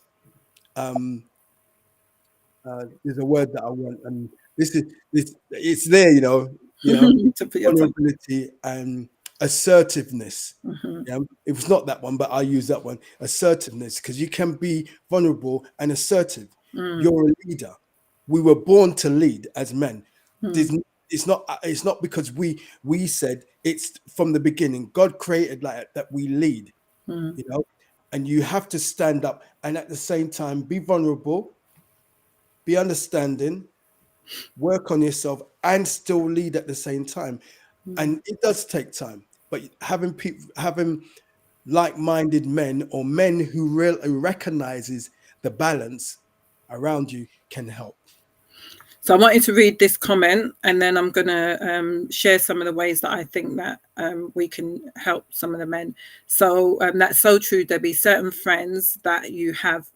there's a word that I want, and this it's there, To put your tongue. vulnerability and assertiveness. Mm-hmm. Yeah, it was not that one, but I use that one, assertiveness, because you can be vulnerable and assertive. Mm. You're a leader. We were born to lead as men. Mm. There's, it's not because we said, it's from the beginning. God created like that we lead, Mm. and you have to stand up and at the same time be vulnerable, be understanding, work on yourself, and still lead at the same time. Mm. And it does take time, but having like-minded men, or men who recognizes the balance around you, can help. So I wanted to read this comment, and then I'm going to share some of the ways that I think that we can help some of the men. So that's so true, Debbie. Certain friends that you have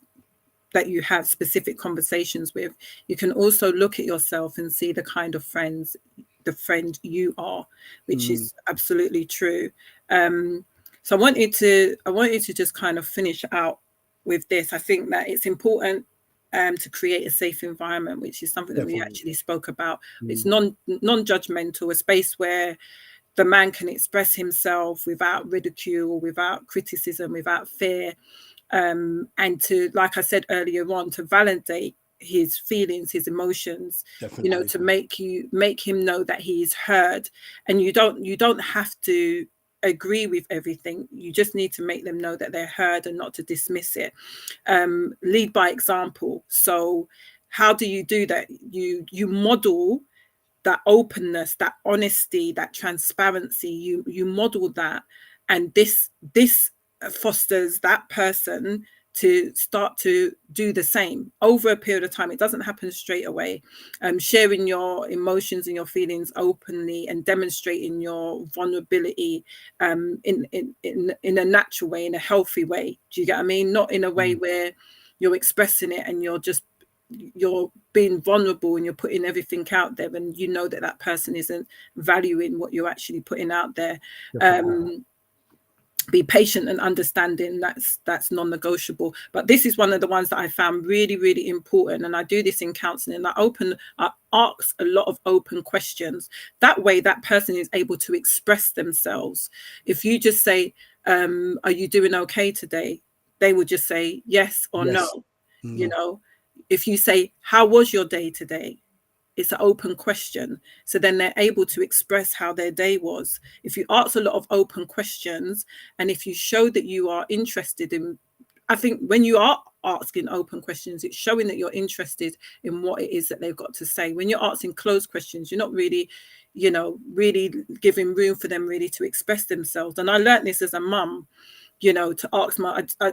specific conversations with, you can also look at yourself and see the kind of the friend you are, which is absolutely true. So I wanted to just kind of finish out with this. I think that it's important to create a safe environment, which is something that we Definitely. actually spoke about. It's non-judgmental, a space where the man can express himself without ridicule, without criticism, without fear, and to, like I said earlier on, to validate his feelings, his emotions, Definitely. to make him know that he is heard. And you don't have to agree with everything. You just need to make them know that they're heard and not to dismiss it. Lead by example. So how do you do that? You model that openness, that honesty, that transparency. You model that, and this fosters that person to start to do the same over a period of time. It doesn't happen straight away. Sharing your emotions and your feelings openly and demonstrating your vulnerability in a natural way, in a healthy way. Do you get what I mean? Not in a way where you're expressing it and you're being vulnerable and you're putting everything out there, and you know that that person isn't valuing what you're actually putting out there. Be patient and understanding, that's non-negotiable. But this is one of the ones that I found really, really important, and I do this in counseling. I ask a lot of open questions. That way that person is able to express themselves. If you just say, are you doing okay today, they will just say yes or Yes. no. If you say, how was your day today, it's an open question. So then they're able to express how their day was. If you ask a lot of open questions, and if you show that you are interested in, I think when you are asking open questions, it's showing that you're interested in what it is that they've got to say. When you're asking closed questions, you're not really, really giving room for them really to express themselves. And I learned this as a mum, to ask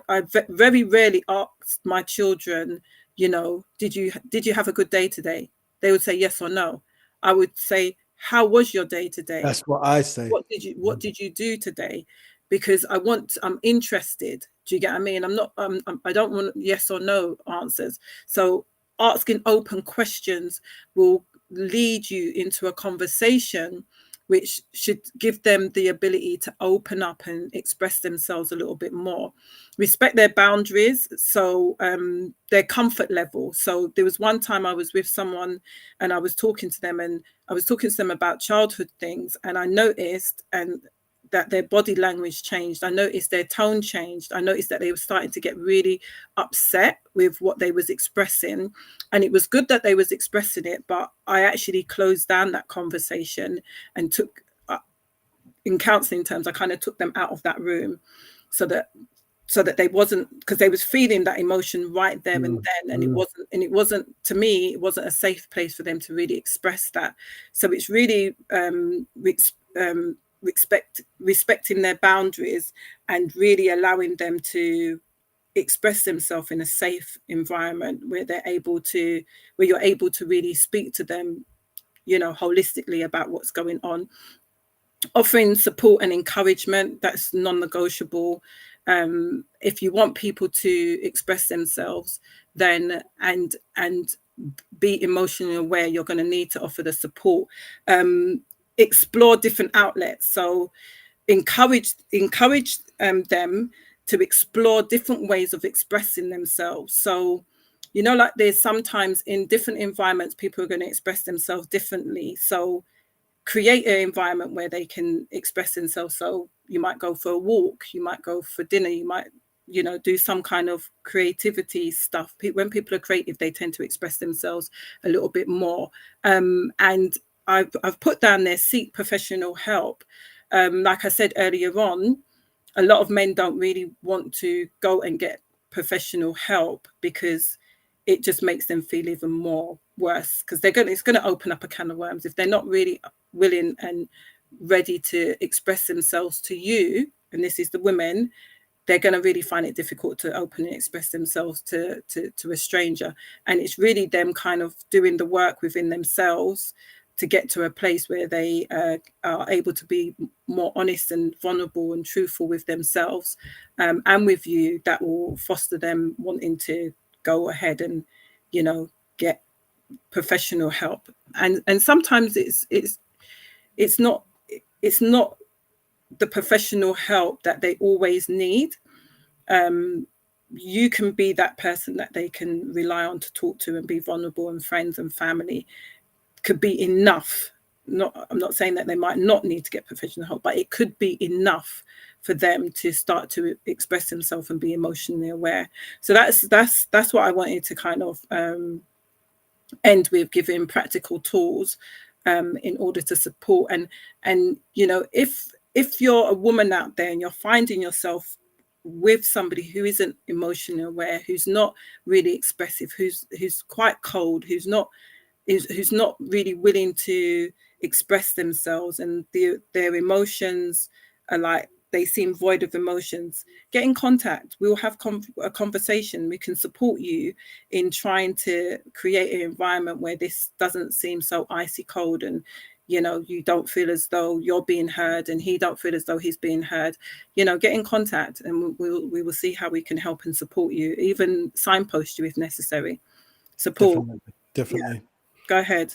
I very rarely asked my children, did you have a good day today? They would say yes or no. I would say, how was your day today? That's what I say. What did you do today? Because I'm interested. Do you get what I mean? I don't want yes or no answers. So asking open questions will lead you into a conversation which should give them the ability to open up and express themselves a little bit more. Respect their boundaries, so their comfort level. So there was one time I was with someone and I was talking to them, and I was talking to them about childhood things, and I noticed that their body language changed. I noticed their tone changed. I noticed that they were starting to get really upset with what they was expressing. And it was good that they was expressing it, but I actually closed down that conversation and took, in counseling terms, I kind of took them out of that room so that they wasn't, because they was feeling that emotion right there and then, and it wasn't to me, it wasn't a safe place for them to really express that. So it's really respecting their boundaries and really allowing them to express themselves in a safe environment where you're able to really speak to them, holistically about what's going on. Offering support and encouragement, that's non-negotiable. If you want people to express themselves, then and be emotionally aware, you're going to need to offer the support. Explore different outlets. So encourage them to explore different ways of expressing themselves. So, like there's sometimes in different environments, people are going to express themselves differently. So create an environment where they can express themselves. So you might go for a walk, you might go for dinner, you might, do some kind of creativity stuff. When people are creative, they tend to express themselves a little bit more. And I've put down there, seek professional help. Like I said earlier on, a lot of men don't really want to go and get professional help because it just makes them feel even more worse, because it's going to open up a can of worms if they're not really willing and ready to express themselves to you. And this is the women, they're going to really find it difficult to open and express themselves to a stranger. And it's really them kind of doing the work within themselves to get to a place where they are able to be more honest and vulnerable and truthful with themselves and with you, that will foster them wanting to go ahead and, get professional help. And sometimes it's not the professional help that they always need. You can be that person that they can rely on to talk to and be vulnerable, and friends and family could be enough. I'm not saying that they might not need to get professional help, but it could be enough for them to start to express themselves and be emotionally aware. So that's what I wanted to kind of end with, giving practical tools in order to support. And if you're a woman out there and you're finding yourself with somebody who isn't emotionally aware, who's not really expressive, who's quite cold, who's not really willing to express themselves, and their emotions are like, they seem void of emotions, get in contact. We'll have a conversation. We can support you in trying to create an environment where this doesn't seem so icy cold, and you don't feel as though you're being heard and he don't feel as though he's being heard. Get in contact, and we will see how we can help and support you, even signpost you if necessary. Support. Definitely. Yeah. Go ahead.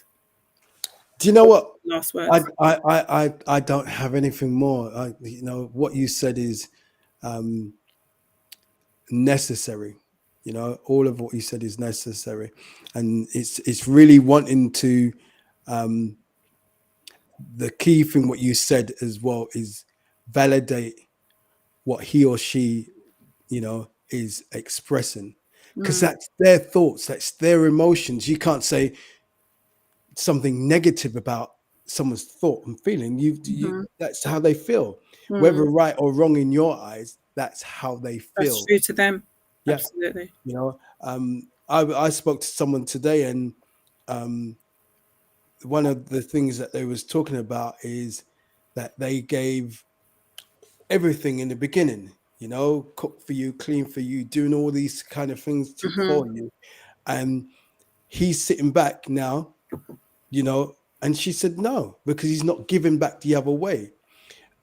Do you know what? Last words. I don't have anything more. What you said is necessary. All of what you said is necessary, and it's really wanting to. The key thing what you said as well is validate what he or she, is expressing, because that's their thoughts, that's their emotions. You can't say something negative about someone's thought and feeling. That's how they feel, whether right or wrong in your eyes. That's how they feel. That's true to them. Yeah. Absolutely. I spoke to someone today, and one of the things that they was talking about is that they gave everything in the beginning, cook for you, clean for you, doing all these kind of things for you. And he's sitting back now, and she said no, because he's not giving back the other way.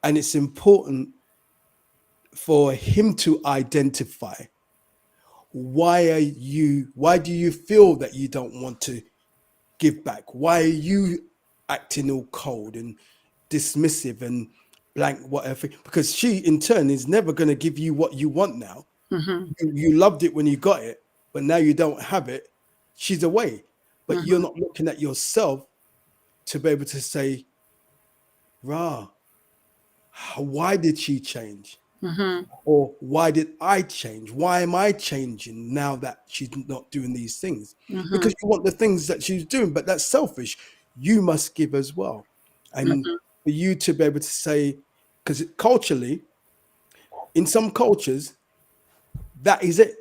And it's important for him to identify, why do you feel that you don't want to give back? Why are you acting all cold? And dismissive and blank whatever, because she in turn is never going to give you what you want now. You loved it when you got it, but now you don't have it. She's away, but you're not looking at yourself to be able to say, rah, why did she change? Or why did I change? Why am I changing now that she's not doing these things? Because you want the things that she's doing, but that's selfish. You must give as well. And for you to be able to say, because culturally, in some cultures, that is it.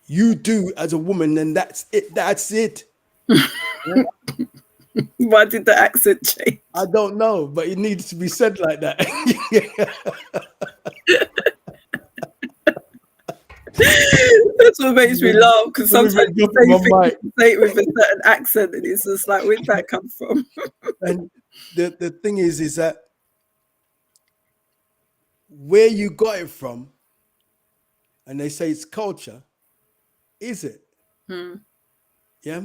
You do as a woman, and that's it. That's it. Yeah. Why did the accent change? I don't know, but it needs to be said like that. That's what makes me laugh, because sometimes you say it with a certain accent, and it's just like, where'd that come from? And the thing is that where you got it from, and they say it's culture, is it? Yeah.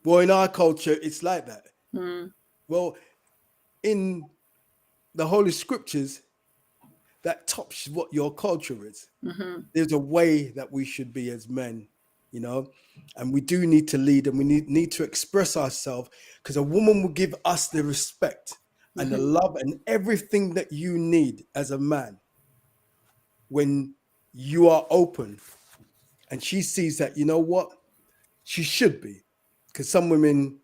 Well, in our culture, it's like that. Well, in the Holy Scriptures, that tops what your culture is. There's a way that we should be as men, you know, and we do need to lead, and we need to express ourselves, because a woman will give us the respect and the love and everything that you need as a man when you are open. And she sees that, you know what, she should be, because some women,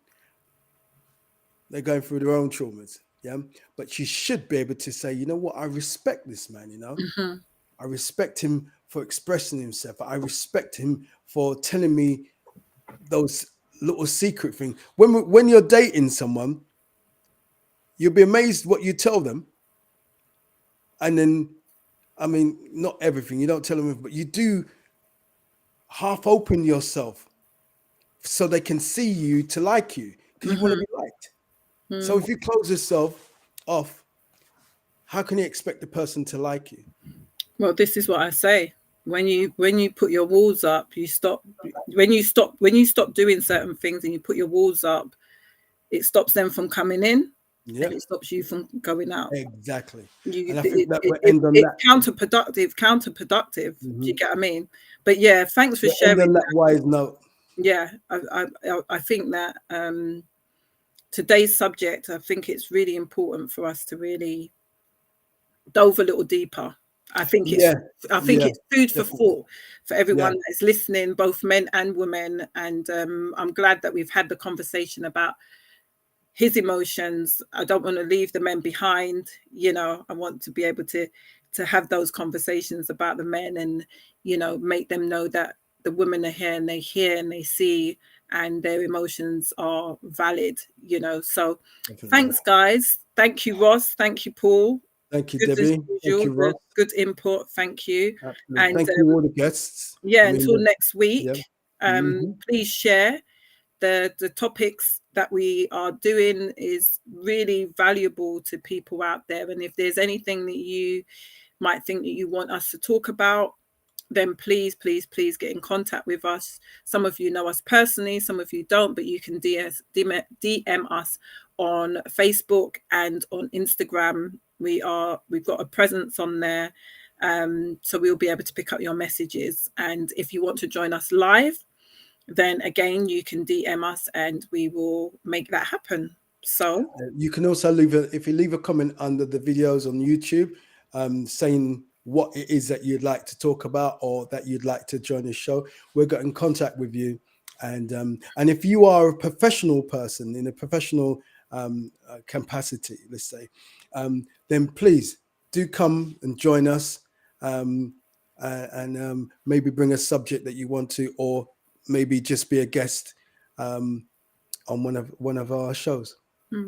they're going through their own traumas. Yeah. But she should be able to say, you know what, I respect this man, you know. I respect him for expressing himself. I respect him for telling me those little secret things. When you're dating someone, you'll be amazed what you tell them. And then, I mean, not everything, you don't tell them, but you do half open yourself so they can see you to like you, because you want to be liked. So if you close yourself off, how can you expect the person to like you? Well, this is what I say. When you put your walls up, you stop. When you stop doing certain things and you put your walls up, it stops them from coming in, and it stops you from going out. Exactly. And I think that we'll end on that. Counterproductive. Do you get what I mean? But yeah, thanks for sharing that wise note. Yeah, I think that today's subject, I think it's really important for us to really delve a little deeper. I think it's food for thought for everyone that's listening, both men and women. And I'm glad that we've had the conversation about his emotions. I don't want to leave the men behind. You know, I want to be able to have those conversations about the men, and, you know, make them know that the women are here, and they hear and they see, and their emotions are valid, you know. So thanks, guys. Thank you, Ross. Thank you, Paul. Thank you, Debbie. Thank you, Ross. Good input. Thank you. Absolutely. And thank you, all the guests. Yeah, until next week. Please share. The topics that we are doing is really valuable to people out there. And if there's anything that you might think that you want us to talk about, then please get in contact with us. Some of you know us personally, some of you don't, but you can DM us on Facebook and on Instagram. We've got a presence on there, so we'll be able to pick up your messages. And if you want to join us live, then again, you can DM us and we will make that happen. So you can also if you leave a comment under the videos on YouTube, saying what it is that you'd like to talk about, or that you'd like to join the show, we'll get in contact with you. And if you are a professional person in a professional capacity, let's say, then please do come and join us, and maybe bring a subject that you want to, or maybe just be a guest on one of our shows.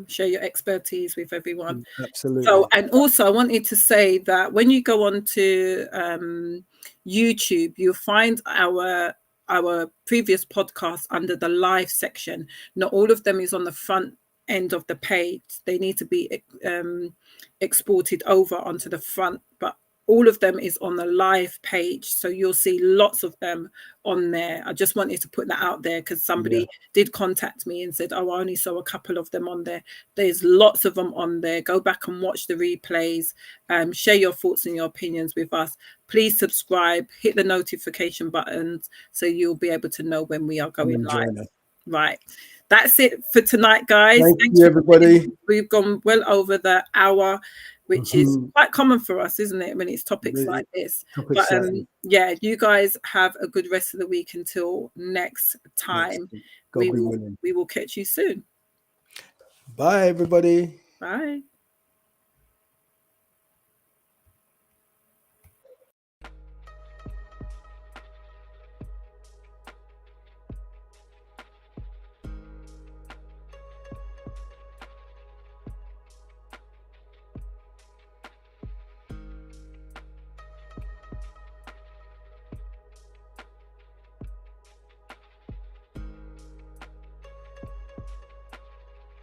Share your expertise with everyone. Absolutely. So, and also I wanted to say that when you go on to YouTube, you'll find our previous podcasts under the live section. Not all of them is on the front end of the page. They need to be exported over onto the front, but all of them is on the live page, so you'll see lots of them on there. I just wanted to put that out there because somebody did contact me and said, oh, I only saw a couple of them on there. There's lots of them on there. Go back and watch the replays. Share your thoughts and your opinions with us. Please subscribe, hit the notification buttons so you'll be able to know when we are going live. Right, that's it for tonight, guys. Thank you, everybody. We've gone well over the hour, which is quite common for us, isn't it, when it's topics like this? But yeah, you guys have a good rest of the week until next time. We will catch you soon. Bye, everybody. Bye.